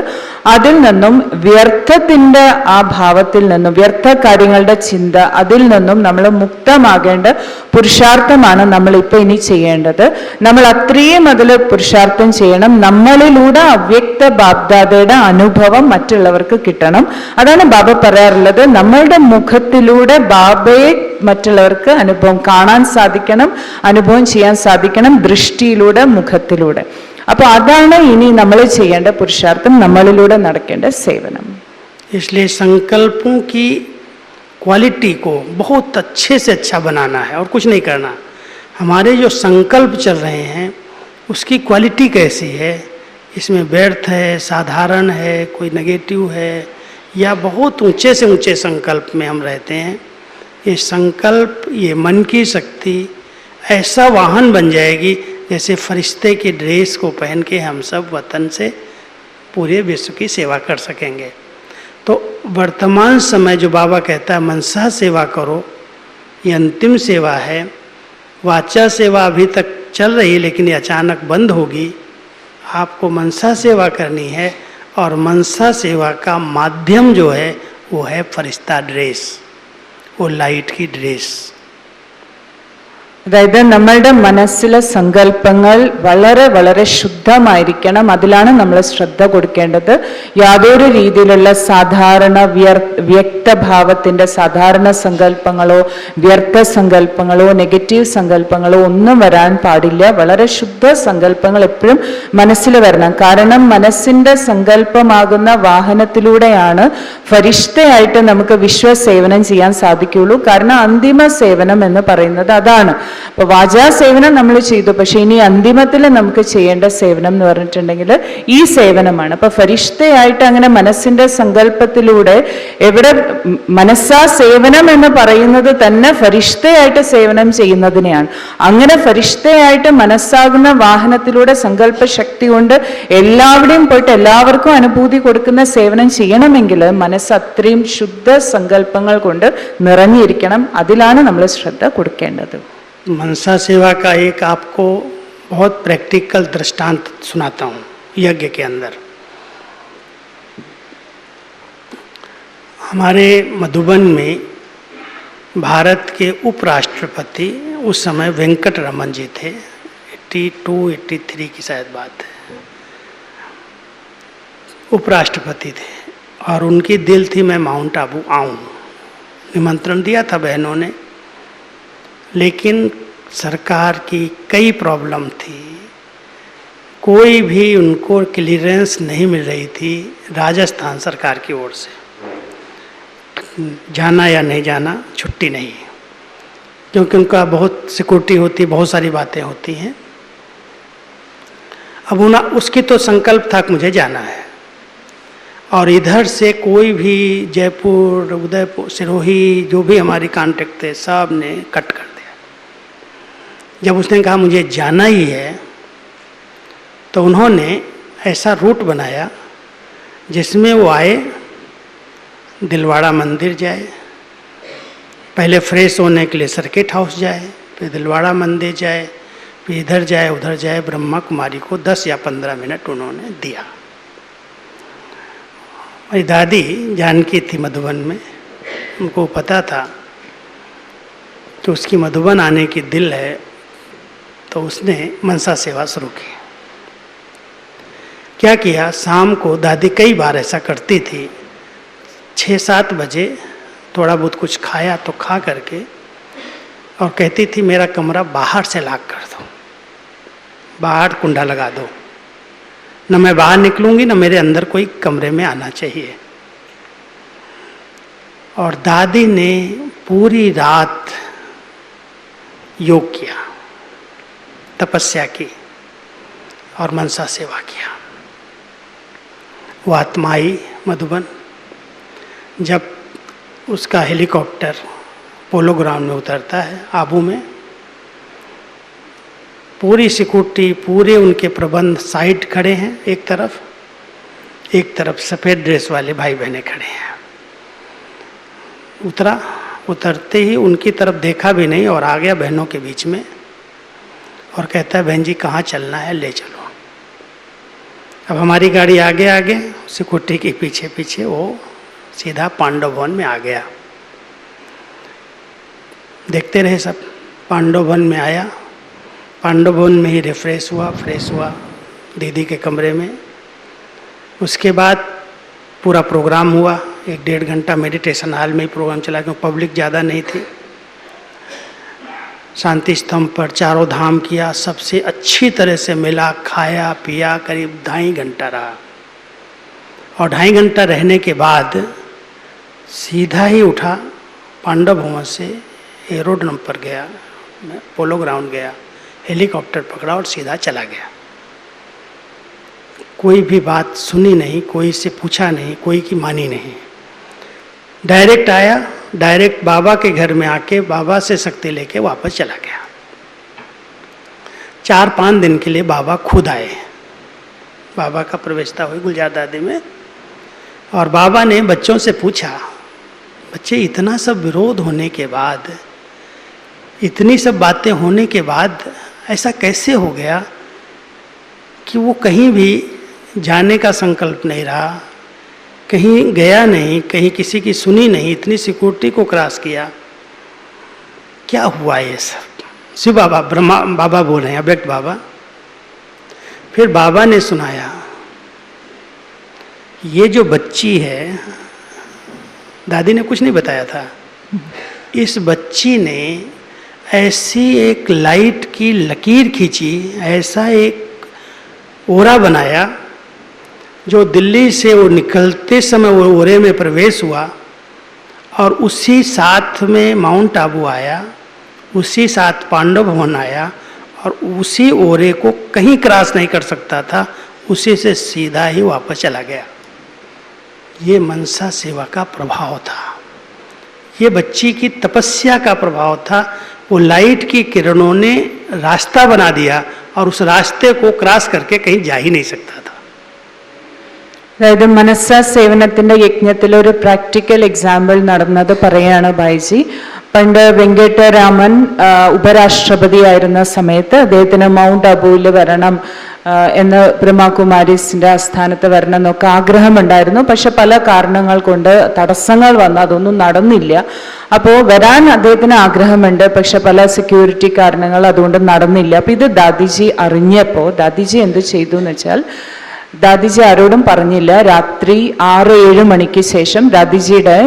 അതിൽ നിന്നും വ്യർത്ഥത്തിന്റെ ആ ഭാവത്തിൽ നിന്നും, വ്യർത്ഥ കാര്യങ്ങളുടെ ചിന്ത, അതിൽ നിന്നും നമ്മൾ മുക്തമാകേണ്ട പുരുഷാർത്ഥമാണ് നമ്മൾ ഇപ്പൊ ഇനി ചെയ്യേണ്ടത്. നമ്മൾ അത്രയും അതിൽ പുരുഷാർത്ഥം ചെയ്യണം. നമ്മളിലൂടെ അവ്യക്ത ബാബ്ദാദയുടെ അനുഭവം മറ്റുള്ളവർക്ക് കിട്ടണം. അതാണ് ബാബ പറയാറുള്ളത്, നമ്മളുടെ മുഖത്തിലൂടെ ബാബയെ മറ്റുള്ളവർക്ക് അനുഭവം കാണാൻ സാധിക്കണം, അനുഭവം ചെയ്യാൻ സാധിക്കണം, ദൃഷ്ടിയിലൂടെ, മുഖത്തിലൂടെ. അപ്പോൾ അതാണ് ഇനി നമ്മൾ ചെയ്യേണ്ട പുരുഷാർത്ഥം, നമ്മളിലൂടെ നടക്കേണ്ട സേവനം. इसलिए संकल्पों की क्वालिटी को बहुत अच्छे से अच्छा बनाना है और कुछ नहीं करना। हमारे जो संकल्प चल रहे हैं उसकी क्वालिटी कैसी है, इसमें व्यर्थ है, साधारण है, कोई नेगेटिव है, या बहुत ऊंचे से ऊंचे संकल्प में हम रहते हैं। ये संकल्प, ये मन की शक्ति ऐसा वाहन बन जाएगी जैसे फरिश्ते की ड्रेस को पहन के हम सब वतन से पूरे विश्व की सेवा कर सकेंगे। तो वर्तमान समय जो बाबा कहता है मनसा सेवा करो, ये अंतिम सेवा है। वाचा सेवा अभी तक चल रही लेकिन ये अचानक बंद होगी। आपको मनसा सेवा करनी है और मनसा सेवा का माध्यम जो है वो है फरिश्ता ड्रेस, वो लाइट की ड्रेस। അതായത് നമ്മളുടെ മനസ്സിലെ സങ്കല്പങ്ങൾ വളരെ വളരെ ശുദ്ധമായിരിക്കണം, അതിലാണ് നമ്മൾ ശ്രദ്ധ കൊടുക്കേണ്ടത്. യാതൊരു രീതിയിലുള്ള സാധാരണ വ്യക്തഭാവത്തിൻ്റെ സാധാരണ സങ്കല്പങ്ങളോ വ്യർത്ഥ സങ്കല്പങ്ങളോ നെഗറ്റീവ് സങ്കല്പങ്ങളോ ഒന്നും വരാൻ പാടില്ല. വളരെ ശുദ്ധ സങ്കല്പങ്ങൾ എപ്പോഴും മനസ്സിൽ വരണം. കാരണം മനസ്സിൻ്റെ സങ്കല്പമാകുന്ന വാഹനത്തിലൂടെയാണ് ഫരിഷ്തയായിട്ട് നമുക്ക് വിശ്വസേവനം ചെയ്യാൻ സാധിക്കുകയുള്ളൂ. കാരണം അന്തിമ സേവനം എന്ന് പറയുന്നത് അതാണ്. അപ്പോൾ വാചാ സേവനം നമ്മൾ ചെയ്തു, പക്ഷെ ഇനി അന്തിമത്തിൽ നമുക്ക് ചെയ്യേണ്ട സേവനം എന്ന് പറഞ്ഞിട്ടുണ്ടെങ്കിൽ ഈ സേവനമാണ്. അപ്പൊ ഫരിഷ്തയായിട്ട് അങ്ങനെ മനസ്സിന്റെ സങ്കല്പത്തിലൂടെ എവിടെ മനസ്സാ സേവനം എന്ന് പറയുന്നത് തന്നെ ഫരിഷ്തയായിട്ട് സേവനം ചെയ്യുന്നതിനെയാണ്. അങ്ങനെ ഫരിഷ്തയായിട്ട് മനസ്സാകുന്ന വാഹനത്തിലൂടെ സങ്കല്പ ശക്തി കൊണ്ട് എല്ലാവരുടെയും പോയിട്ട് എല്ലാവർക്കും അനുഭൂതി കൊടുക്കുന്ന സേവനം ചെയ്യണമെങ്കിൽ മനസ്സ് അത്രയും ശുദ്ധ സങ്കല്പങ്ങൾ കൊണ്ട് നിറഞ്ഞിരിക്കണം. അതിലാണ് നമ്മൾ ശ്രദ്ധ കൊടുക്കേണ്ടത്. मनसा सेवा का एक आपको बहुत प्रैक्टिकल दृष्टांत सुनाता हूँ यज्ञ के अंदर। हमारे मधुबन में भारत के उपराष्ट्रपति उस समय वेंकट रमन जी थे। 82-83 की शायद बात है। उपराष्ट्रपति थे और उनकी दिल थी मैं माउंट आबू आऊँ। निमंत्रण दिया था बहनों ने, लेकिन सरकार की कई प्रॉब्लम थी, कोई भी उनको क्लियरेंस नहीं मिल रही थी राजस्थान सरकार की ओर से। जाना या नहीं जाना, छुट्टी नहीं, क्योंकि उनका बहुत सिक्योरिटी होती, बहुत सारी बातें होती हैं। अब उसकी तो संकल्प था कि मुझे जाना है, और इधर से कोई भी जयपुर, उदयपुर, सिरोही जो भी हमारी कांटेक्ट थे सब ने कट कर दिया। जब उसने कहा मुझे जाना ही है, तो उन्होंने ऐसा रूट बनाया जिसमें वो आए, दिलवाड़ा मंदिर जाए, पहले फ्रेश होने के लिए सर्किट हाउस जाए, फिर दिलवाड़ा मंदिर जाए, फिर इधर जाए उधर जाए। ब्रह्मा कुमारी को 10 या 15 मिनट उन्होंने दिया। मेरी दादी जानकी थी मधुबन में, उनको पता था कि उसकी मधुबन आने की दिल है, तो उसने मनसा सेवा शुरू की। क्या किया, शाम को दादी कई बार ऐसा करती थी, 6-7 बजे थोड़ा बहुत कुछ खाया तो खा करके, और कहती थी मेरा कमरा बाहर से लॉक कर दो, बाहर कुंडा लगा दो, न मैं बाहर निकलूंगी न मेरे अंदर कोई कमरे में आना चाहिए। और दादी ने पूरी रात योग किया, तपस्या की और मनसा सेवा किया। वो आत्मा आई मधुबन। जब उसका हेलीकॉप्टर पोलो ग्राउंड में उतरता है आबू में, पूरी सिक्योरिटी, पूरे उनके प्रबंध साइड खड़े हैं, एक तरफ सफ़ेद ड्रेस वाले भाई बहनें खड़े हैं। उतरा, उतरते ही उनकी तरफ देखा भी नहीं और आ गया बहनों के बीच में और कहता है बहन जी कहाँ चलना है, ले चलो। अब हमारी गाड़ी आगे आगे, सिक्योरिटी के पीछे पीछे, वो सीधा पांडव भवन में आ गया। देखते रहे सब। पांडव भवन में आया, पांडव भवन में ही रिफ्रेश हुआ, फ्रेश हुआ दीदी के कमरे में। उसके बाद पूरा प्रोग्राम हुआ, 1-1.5 घंटा मेडिटेशन हॉल में ही प्रोग्राम चला, क्योंकि पब्लिक ज़्यादा नहीं थी। शांति स्तंभ पर चारों धाम किया, सबसे अच्छी तरह से मिला, खाया पिया, करीब 2.5 घंटा रहा। और 2.5 घंटा रहने के बाद सीधा ही उठा, पांडव भवन से एरोड्रम पर गया, पोलो ग्राउंड गया, हेलीकॉप्टर पकड़ा और सीधा चला गया। कोई भी बात सुनी नहीं, कोई से पूछा नहीं, कोई की मानी नहीं। डायरेक्ट आया, डायरेक्ट बाबा के घर में आके बाबा से शक्ति लेके वापस चला गया। 4-5 दिन के लिए बाबा खुद आए। बाबा का प्रवेशता हुई गुलजार दादी में, और बाबा ने बच्चों से पूछा, बच्चे इतना सब विरोध होने के बाद, इतनी सब बातें होने के बाद ऐसा कैसे हो गया कि वो कहीं भी जाने का संकल्प नहीं रहा, कहीं गया नहीं, कहीं किसी की सुनी नहीं, इतनी सिक्योरिटी को क्रॉस किया, क्या हुआ ये सब? शिव बाबा, ब्रह्मा बाबा बोल रहे हैं, अव्यक्त बाबा। फिर बाबा ने सुनाया, ये जो बच्ची है, दादी ने कुछ नहीं बताया था, इस बच्ची ने ऐसी एक लाइट की लकीर खींची, ऐसा एक ओरा बनाया, जो दिल्ली से वो निकलते समय वो ओरे में प्रवेश हुआ, और उसी साथ में माउंट आबू आया, उसी साथ पांडव भवन आया, और उसी ओरे को कहीं क्रॉस नहीं कर सकता था, उसी से सीधा ही वापस चला गया। ये मनसा सेवा का प्रभाव था, ये बच्ची की तपस्या का प्रभाव था। वो लाइट की किरणों ने रास्ता बना दिया, और उस रास्ते को क्रॉस करके कहीं जा ही नहीं सकता था। അതായത് മനസ്സാ സേവനത്തിന്റെ യജ്ഞത്തിൽ ഒരു പ്രാക്ടിക്കൽ എക്സാമ്പിൾ നടന്നത് പറയാണ് ബായിജി. പണ്ട് വെങ്കട്ടരാമൻ ഉപരാഷ്ട്രപതിയായിരുന്ന സമയത്ത് അദ്ദേഹത്തിന് മൗണ്ട് അബുവിൽ വരണം എന്ന് ബ്രഹ്മകുമാരീസിന്റെ ആസ്ഥാനത്ത് വരണം എന്നൊക്കെ ആഗ്രഹമുണ്ടായിരുന്നു. പക്ഷെ പല കാരണങ്ങൾ കൊണ്ട് തടസ്സങ്ങൾ വന്നു, അതൊന്നും നടന്നില്ല. അപ്പോൾ വരാൻ അദ്ദേഹത്തിന് ആഗ്രഹമുണ്ട്, പക്ഷെ പല സെക്യൂരിറ്റി കാരണങ്ങൾ അതുകൊണ്ട് നടന്നില്ല. അപ്പോൾ ഇത് ദാദിജി അറിഞ്ഞപ്പോൾ ദാദിജി എന്ത് ചെയ്തു എന്ന് വെച്ചാൽ, ദാദിജി ആരോടും പറഞ്ഞില്ല. രാത്രി 6-7 മണിക്ക് ശേഷം ദാദിജിയുടെ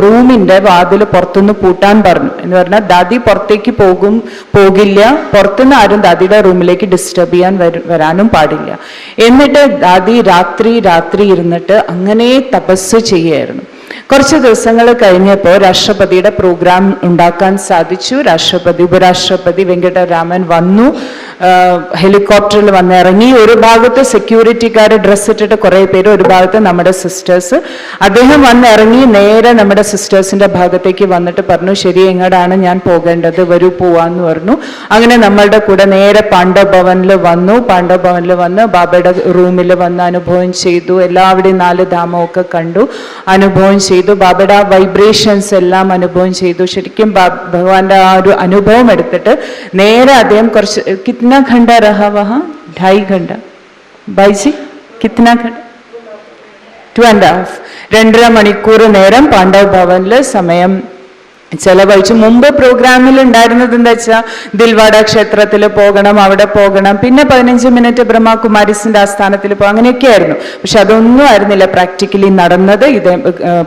റൂമിന്റെ വാതിൽ പുറത്തുനിന്ന് പൂട്ടാൻ പറഞ്ഞു. എന്ന് പറഞ്ഞാൽ ദാദി പുറത്തേക്ക് പോകില്ല, പുറത്തുനിന്ന് ആരും ദാദിയുടെ റൂമിലേക്ക് ഡിസ്റ്റർബ് ചെയ്യാൻ വരാനും പാടില്ല. എന്നിട്ട് ദാദി രാത്രി ഇരുന്നിട്ട് അങ്ങനെ തപസ് ചെയ്യായിരുന്നു. കുറച്ച് ദിവസങ്ങൾ കഴിഞ്ഞപ്പോൾ രാഷ്ട്രപതിയുടെ പ്രോഗ്രാം ഉണ്ടാക്കാൻ സാധിച്ചു. ഉപരാഷ്ട്രപതി വെങ്കട്ടരാമൻ വന്നു, ഹെലികോപ്റ്ററിൽ വന്നിറങ്ങി. ഒരു ഭാഗത്ത് സെക്യൂരിറ്റിക്കാർ ഡ്രസ്സ് ഇട്ടിട്ട് കുറേ പേര്, ഒരു ഭാഗത്ത് നമ്മുടെ സിസ്റ്റേഴ്സ്. അദ്ദേഹം വന്നിറങ്ങി നേരെ നമ്മുടെ സിസ്റ്റേഴ്സിന്റെ ഭാഗത്തേക്ക് വന്നിട്ട് പറഞ്ഞു, ശരി, എങ്ങോട്ടാണ് ഞാൻ പോകേണ്ടത്, വരൂ പോവാന്ന് പറഞ്ഞു. അങ്ങനെ നമ്മളുടെ കൂടെ നേരെ പാണ്ഡവ ഭവനിൽ വന്ന് ബാബയുടെ റൂമിൽ വന്ന് അനുഭവം ചെയ്തു. എല്ലാവരുടെയും 4 ധാമമൊക്കെ കണ്ടു, അനുഭവം ചെയ്തു. ബാബയുടെ ആ വൈബ്രേഷൻസ് എല്ലാം അനുഭവം ചെയ്തു. ശരിക്കും ഭഗവാന്റെ ആ ഒരു അനുഭവം എടുത്തിട്ട് നേരെ അദ്ദേഹം കുറച്ച് കിतना घंटा रहा वहाँ? 2.5 घंटा भाई जी, कितना घंटा? 2.5 2.5 മണിക്കൂർ നേരം പാണ്ഡവ ഭവനിൽ സമയം ചെലവഴിച്ചു. മുമ്പ് പ്രോഗ്രാമിൽ ഉണ്ടായിരുന്നത് എന്താ വെച്ചാൽ ദിൽവാഡ ക്ഷേത്രത്തിൽ പോകണം, അവിടെ പോകണം, പിന്നെ 15 മിനിറ്റ് ബ്രഹ്മകുമാരീസിന്റെ ആസ്ഥാനത്തിൽ പോകും, അങ്ങനെയൊക്കെ ആയിരുന്നു. പക്ഷെ അതൊന്നും ആയിരുന്നില്ല പ്രാക്ടിക്കലി നടന്നത്. ഇത്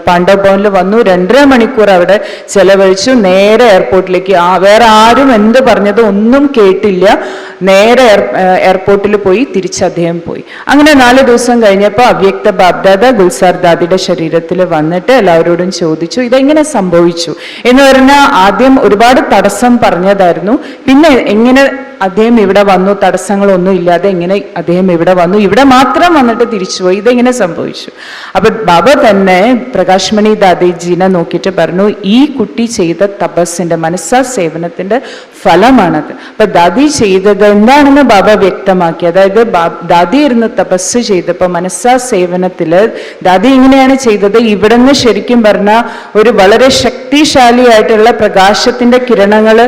പാണ്ഡവ ഭവനിൽ വന്നു, 2.5 മണിക്കൂർ അവിടെ ചെലവഴിച്ചു. നേരെ എയർപോർട്ടിലേക്ക്, വേറെ ആരും എന്ത് പറഞ്ഞത് ഒന്നും കേട്ടില്ല, നേരെ എയർപോർട്ടിൽ പോയി തിരിച്ച് അദ്ദേഹം പോയി. അങ്ങനെ 4 ദിവസം കഴിഞ്ഞപ്പോൾ അവ്യക്ത ബാബ്ദാദ ഗുൽസാർ ദാദിയുടെ ശരീരത്തിൽ വന്നിട്ട് എല്ലാവരോടും ചോദിച്ചു, ഇതെങ്ങനെ സംഭവിച്ചു എന്ന് പറഞ്ഞാൽ. ആദ്യം ഒരുപാട് തടസ്സം പറഞ്ഞതായിരുന്നു, പിന്നെ എങ്ങനെ അദ്ദേഹം ഇവിടെ വന്നു, തടസ്സങ്ങളൊന്നും ഇല്ലാതെ എങ്ങനെ അദ്ദേഹം ഇവിടെ വന്നു, ഇവിടെ മാത്രം വന്നിട്ട് തിരിച്ചുപോയി, ഇതെങ്ങനെ സംഭവിച്ചു? അപ്പൊ ബാബ തന്നെ പ്രകാശ്മണി ദാദിജിനെ നോക്കിയിട്ട് പറഞ്ഞു, ഈ കുട്ടി ചെയ്ത തപസ്സിന്റെ, മനസ്സാ സേവനത്തിന്റെ ഫലമാണത്. അപ്പൊ ദാദി ചെയ്തത് എന്താണെന്ന് ബാബ വ്യക്തമാക്കി. അതായത് ദാദി ഇരുന്ന് തപസ് ചെയ്തപ്പോ മനസ്സാ സേവനത്തില് ദാദി ഇങ്ങനെയാണ് ചെയ്തത്. ഇവിടുന്ന് ശരിക്കും പറഞ്ഞാൽ ഒരു വളരെ ശക്തിശാലിയായിട്ടുള്ള പ്രകാശത്തിന്റെ കിരണങ്ങള്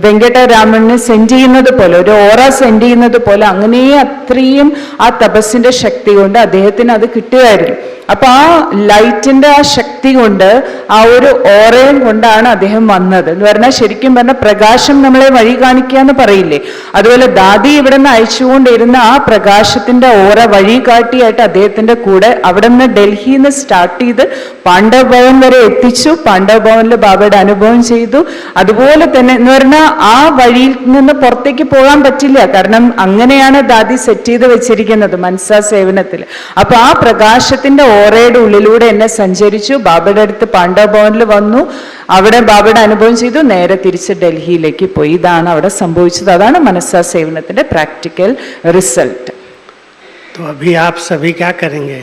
വെങ്കട്ടരാമന് സെൻഡ് ചെയ്യുന്നത് പോലെ, ഒരു ഓറ സെൻഡ് ചെയ്യുന്നത് പോലെ, അങ്ങനെ അത്രയും ആ തപസ്സിന്റെ ശക്തി കൊണ്ട് അദ്ദേഹത്തിന് അത് കിട്ടുകയായിരുന്നു. അപ്പൊ ആ ലൈറ്റിന്റെ ആ ശക്തി കൊണ്ട്, ആ ഒരു ഓറയും കൊണ്ടാണ് അദ്ദേഹം വന്നത് എന്ന് പറഞ്ഞാൽ, ശരിക്കും പറഞ്ഞാൽ പ്രകാശം നമ്മളെ വഴി കാണിക്കുക എന്ന് പറയില്ലേ, അതുപോലെ ദാദി ഇവിടെ നിന്ന് അയച്ചുകൊണ്ടിരുന്ന ആ പ്രകാശത്തിന്റെ ഓറ വഴി കാട്ടിയായിട്ട് അദ്ദേഹത്തിന്റെ കൂടെ അവിടെ നിന്ന് ഡൽഹിയിൽ നിന്ന് സ്റ്റാർട്ട് ചെയ്ത് പാണ്ഡവ ഭവൻ വരെ എത്തിച്ചു. പാണ്ഡവ ഭവനിൽ ബാബയുടെ അനുഭവം ചെയ്തു. അതുപോലെ തന്നെ എന്ന് പറഞ്ഞാൽ ആ വഴിയിൽ നിന്ന് പുറത്തേക്ക് പോകാൻ പറ്റില്ല, കാരണം അങ്ങനെയാണ് ദാദി സെറ്റ് ചെയ്ത് വെച്ചിരിക്കുന്നത് മനസ്സാ സേവനത്തിൽ. അപ്പൊ ആ പ്രകാശത്തിന്റെ ഓറയുടെ ഉള്ളിലൂടെ എന്നെ സഞ്ചരിച്ചു, ബാബയുടെ അടുത്ത് പാണ്ഡവ ഭവനിൽ വന്നു, അവിടെ ബാബയുടെ അനുഭവം ചെയ്തു, നേരെ തിരിച്ച് ഡൽഹിയിലേക്ക് പോയി. ഇതാണ് അവിടെ സംഭവിച്ചത്. അതാണ് മനസ്സാ സേവനത്തിന്റെ പ്രാക്ടിക്കൽ റിസൾട്ട്. तो अभी आप सभी क्या करेंगे?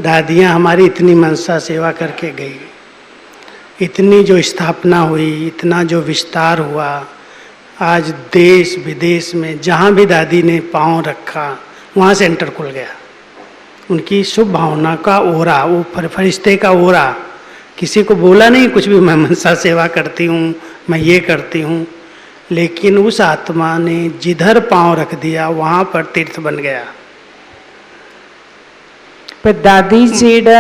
दादियाँ हमारी इतनी मनसा सेवा करके गई, इतनी जो स्थापना हुई, इतना जो विस्तार हुआ, आज देश विदेश में जहाँ भी दादी ने पाँव रखा वहाँ सेंटर खुल गया। उनकी शुभ भावना का ओरा, वो फरिश्ते का ओरा, किसी को बोला नहीं कुछ भी, मैं मनसा सेवा करती हूँ, मैं ये करती हूँ, लेकिन उस आत्मा ने जिधर पाँव रख दिया वहाँ पर तीर्थ बन गया। ഇപ്പൊ ദാദിജിയുടെ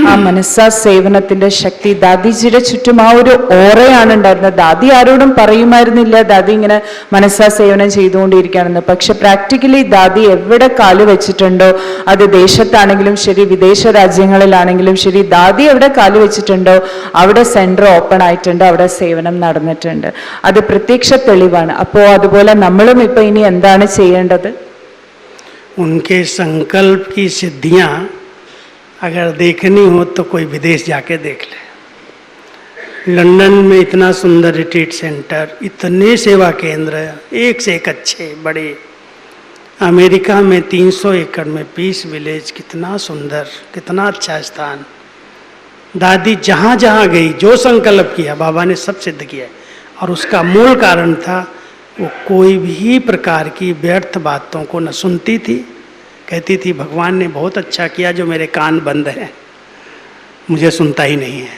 ആ മനസ്സാ സേവനത്തിന്റെ ശക്തി, ദാദിജിയുടെ ചുറ്റും ആ ഒരു ഓറയാണ് ഉണ്ടായിരുന്നത്. ദാദി ആരോടും പറയുമായിരുന്നില്ല ദാദി ഇങ്ങനെ മനസ്സാ സേവനം ചെയ്തുകൊണ്ടിരിക്കുകയാണെന്ന്. പക്ഷെ പ്രാക്ടിക്കലി ദാദി എവിടെ കാല് വെച്ചിട്ടുണ്ടോ, അത് ദേശത്താണെങ്കിലും ശരി വിദേശ രാജ്യങ്ങളിലാണെങ്കിലും ശരി, ദാദി എവിടെ കാല് വെച്ചിട്ടുണ്ടോ അവിടെ സെന്റർ ഓപ്പൺ ആയിട്ടുണ്ട്, അവിടെ സേവനം നടന്നിട്ടുണ്ട്. അത് പ്രത്യക്ഷ തെളിവാണ്. അപ്പോൾ അതുപോലെ നമ്മളും ഇപ്പൊ ഇനി എന്താണ് ചെയ്യേണ്ടത്? उनके संकल्प की सिद्धियां अगर देखनी हो तो कोई विदेश जाके देख ले। लंदन में इतना सुंदर रिट्रीट सेंटर, इतने सेवा केंद्र, एक से एक अच्छे बड़े। अमेरिका में 300 एकड़ में पीस विलेज, कितना सुंदर, कितना अच्छा स्थान। दादी जहाँ जहाँ गई जो संकल्प किया बाबा ने सब सिद्ध किया, और उसका मूल कारण था वो कोई भी प्रकार की व्यर्थ बातों को न सुनती थी। कहती थी भगवान ने बहुत अच्छा किया जो मेरे कान बंद हैं, मुझे सुनता ही नहीं है।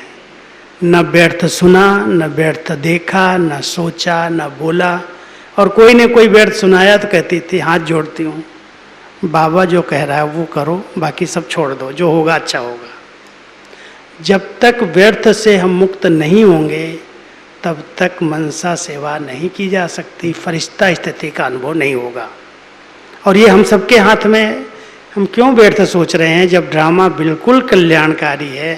न व्यर्थ सुना, न व्यर्थ देखा, न सोचा, न बोला। और कोई ने कोई व्यर्थ सुनाया तो कहती थी हाथ जोड़ती हूँ, बाबा जो कह रहा है वो करो, बाकी सब छोड़ दो, जो होगा अच्छा होगा। जब तक व्यर्थ से हम मुक्त नहीं होंगे तब तक मनसा सेवा नहीं की जा सकती, फरिश्ता स्थिति का अनुभव नहीं होगा। और ये हम सबके हाथ में है। हम क्यों व्यर्थ सोच रहे हैं जब ड्रामा बिल्कुल कल्याणकारी है,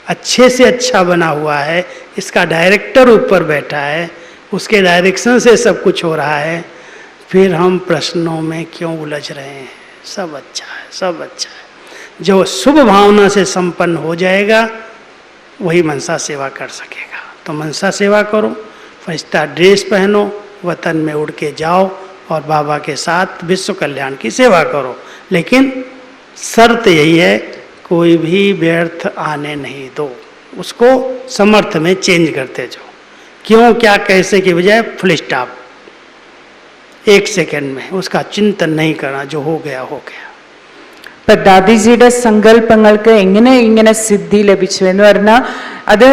अच्छे से अच्छा बना हुआ है, इसका डायरेक्टर ऊपर बैठा है, उसके डायरेक्शन से सब कुछ हो रहा है, फिर हम प्रश्नों में क्यों उलझ रहे हैं? सब अच्छा है, सब अच्छा है। जो शुभ भावना से संपन्न हो जाएगा वही मनसा सेवा कर सकेगा। तो मनसा सेवा करो, फरिश्ता ड्रेस पहनो, वतन में उड़ के जाओ और बाबा के साथ विश्व कल्याण की सेवा करो। लेकिन शर्त यही है कोई भी व्यर्थ आने नहीं दो, उसको समर्थ में चेंज करते जाओ। क्यों क्या कैसे की बजाय फुल स्टॉप, 1 सेकंड में उसका चिंतन नहीं करना, जो हो गया हो गया। ഇപ്പൊ ദാദിജിയുടെ സങ്കല്പങ്ങൾക്ക് എങ്ങനെ ഇങ്ങനെ സിദ്ധി ലഭിച്ചു എന്ന് പറഞ്ഞാൽ അത്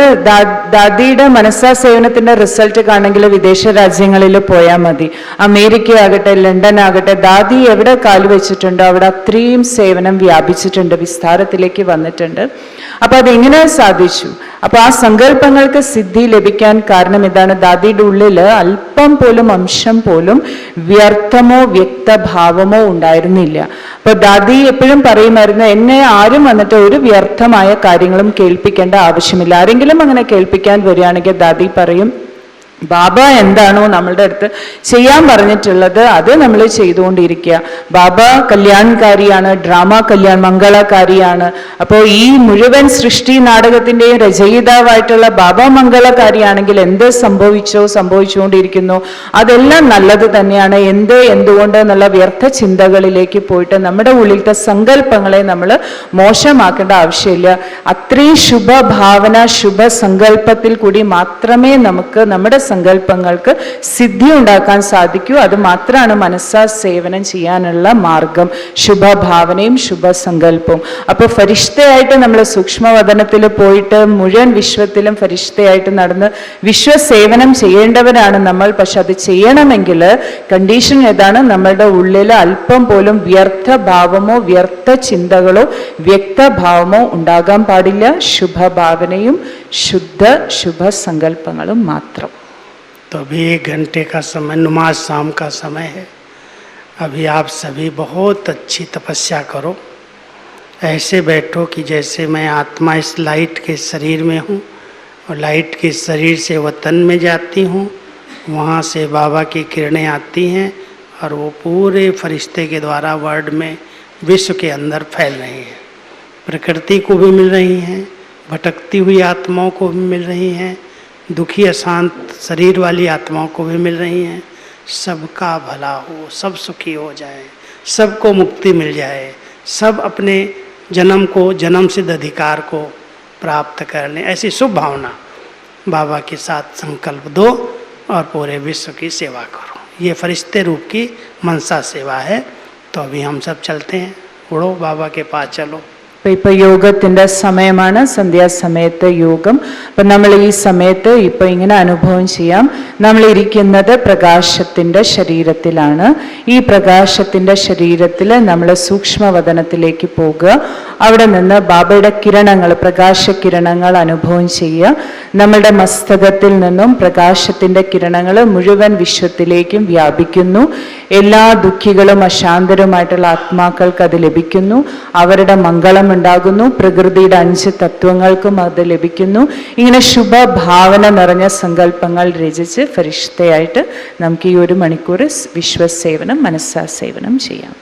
ദാദിയുടെ മനസ്സാ സേവനത്തിന്റെ റിസൾട്ട് കാണെങ്കിൽ വിദേശ രാജ്യങ്ങളിൽ പോയാൽ മതി. അമേരിക്ക ആകട്ടെ ലണ്ടൻ ആകട്ടെ, ദാദി എവിടെ കാല് വെച്ചിട്ടുണ്ടോ അവിടെ അത്രയും സേവനം വ്യാപിച്ചിട്ടുണ്ട്, വിസ്താരത്തിലേക്ക് വന്നിട്ടുണ്ട്. അപ്പൊ അതെങ്ങനെ സാധിച്ചു? അപ്പൊ ആ സങ്കല്പങ്ങൾക്ക് സിദ്ധി ലഭിക്കാൻ കാരണം ഇതാണ്, ദാദിയുടെ ഉള്ളില് അല്പം പോലും അംശം പോലും വ്യർത്ഥമോ വ്യക്തഭാവമോ ഉണ്ടായിരുന്നില്ല. അപ്പൊ ദാദി എപ്പോഴും പറയുമായിരുന്നു, എന്നെ ആരും വന്നിട്ട് ഒരു വ്യർത്ഥമായ കാര്യങ്ങളും കേൾപ്പിക്കേണ്ട ആവശ്യമില്ല. ആരെങ്കിലും അങ്ങനെ കേൾപ്പിക്കാൻ വരികയാണെങ്കിൽ ദാദി പറയും, ബാബ എന്താണോ നമ്മളുടെ അടുത്ത് ചെയ്യാൻ പറഞ്ഞിട്ടുള്ളത് അത് നമ്മൾ ചെയ്തുകൊണ്ടിരിക്കുക. ബാബ കല്യാൺകാരിയാണ്, ഡ്രാമ കല്യാൺ മംഗളകാരിയാണ്. അപ്പോൾ ഈ മുഴുവൻ സൃഷ്ടി നാടകത്തിന്റെയും രചയിതാവായിട്ടുള്ള ബാബ മംഗളകാരിയാണെങ്കിൽ എന്ത് സംഭവിച്ചുകൊണ്ടിരിക്കുന്നു അതെല്ലാം നല്ലത് തന്നെയാണ്. എന്തുകൊണ്ട് എന്നുള്ള വ്യർത്ഥ ചിന്തകളിലേക്ക് പോയിട്ട് നമ്മുടെ ഉള്ളിലത്തെ സങ്കല്പങ്ങളെ നമ്മൾ മോശമാക്കേണ്ട ആവശ്യമില്ല. അത്രയും ശുഭഭാവന ശുഭ സങ്കല്പത്തിൽ കൂടി മാത്രമേ നമുക്ക് നമ്മുടെ സങ്കല്പങ്ങൾക്ക് സിദ്ധി ഉണ്ടാക്കാൻ സാധിക്കൂ. അത് മാത്രമാണ് മനസ്സാ സേവനം ചെയ്യാനുള്ള മാർഗം, ശുഭഭാവനയും ശുഭസങ്കല്പവും. അപ്പോൾ ഫരിഷ്തയായിട്ട് നമ്മൾ സൂക്ഷ്മവദനത്തിൽ പോയിട്ട് മുഴുവൻ വിശ്വത്തിലും ഫരിഷ്തയായിട്ട് നടന്ന് വിശ്വസേവനം ചെയ്യേണ്ടവരാണ് നമ്മൾ. പക്ഷെ അത് ചെയ്യണമെങ്കിൽ കണ്ടീഷൻ ഏതാണ്? നമ്മളുടെ ഉള്ളിൽ അല്പം പോലും വ്യർത്ഥ ഭാവമോ വ്യർത്ഥ ചിന്തകളോ വ്യക്തഭാവമോ ഉണ്ടാകാൻ പാടില്ല. ശുഭഭാവനയും ശുഭ സങ്കല്പങ്ങളും മാത്രം. तो अभी 1 घंटे का समय, नमाज शाम का समय है। अभी आप सभी बहुत अच्छी तपस्या करो। ऐसे बैठो कि जैसे मैं आत्मा इस लाइट के शरीर में हूँ और लाइट के शरीर से वतन में जाती हूँ, वहाँ से बाबा की किरणें आती हैं और वो पूरे फरिश्ते के द्वारा वर्ल्ड में विश्व के अंदर फैल रही हैं। प्रकृति को भी मिल रही हैं, भटकती हुई आत्माओं को भी मिल रही हैं, दुखी अशांत शरीर वाली आत्माओं को भी मिल रही हैं। सबका भला हो, सब सुखी हो जाए, सबको मुक्ति मिल जाए, सब अपने जन्म सिद्ध अधिकार को प्राप्त कर लें। ऐसी शुभ भावना बाबा के साथ संकल्प दो और पूरे विश्व की सेवा करो। ये फरिश्ते रूप की मनसा सेवा है। तो अभी हम सब चलते हैं, उड़ो बाबा के पास चलो। ഇപ്പൊ യോഗത്തിന്റെ സമയമാണ്, സന്ധ്യാസമയത്ത് യോഗം. അപ്പൊ നമ്മൾ ഈ സമയത്ത് ഇപ്പൊ ഇങ്ങനെ അനുഭവം ചെയ്യാം. നമ്മൾ ഇരിക്കുന്നത് പ്രകാശത്തിന്റെ ശരീരത്തിലാണ്. ഈ പ്രകാശത്തിന്റെ ശരീരത്തിൽ നമ്മൾ സൂക്ഷ്മവദനത്തിലേക്ക് പോകുക. അവിടെ നിന്ന് ബാബയുടെ കിരണങ്ങൾ, പ്രകാശ കിരണങ്ങൾ അനുഭവം ചെയ്യുക. നമ്മളുടെ മസ്തകത്തിൽ നിന്നും പ്രകാശത്തിന്റെ കിരണങ്ങൾ മുഴുവൻ വിശ്വത്തിലേക്കും വ്യാപിക്കുന്നു. എല്ലാ ദുഃഖികളും അശാന്തരുമായിട്ടുള്ള ആത്മാക്കൾക്ക് അത് ലഭിക്കുന്നു. അവരുടെ മംഗളം ഉണ്ടാകുന്നു. പ്രകൃതിയുടെ 5 തത്വങ്ങൾക്കും അത് ലഭിക്കുന്നു. ഇങ്ങനെ ശുഭഭാവന നിറഞ്ഞ സങ്കല്പങ്ങൾ രചിച്ച് ഫരിഷ്തയായിട്ട് നമുക്ക് ഈ 1 മണിക്കൂർ വിശ്വസേവനം, മനസ്സാ സേവനം ചെയ്യാം.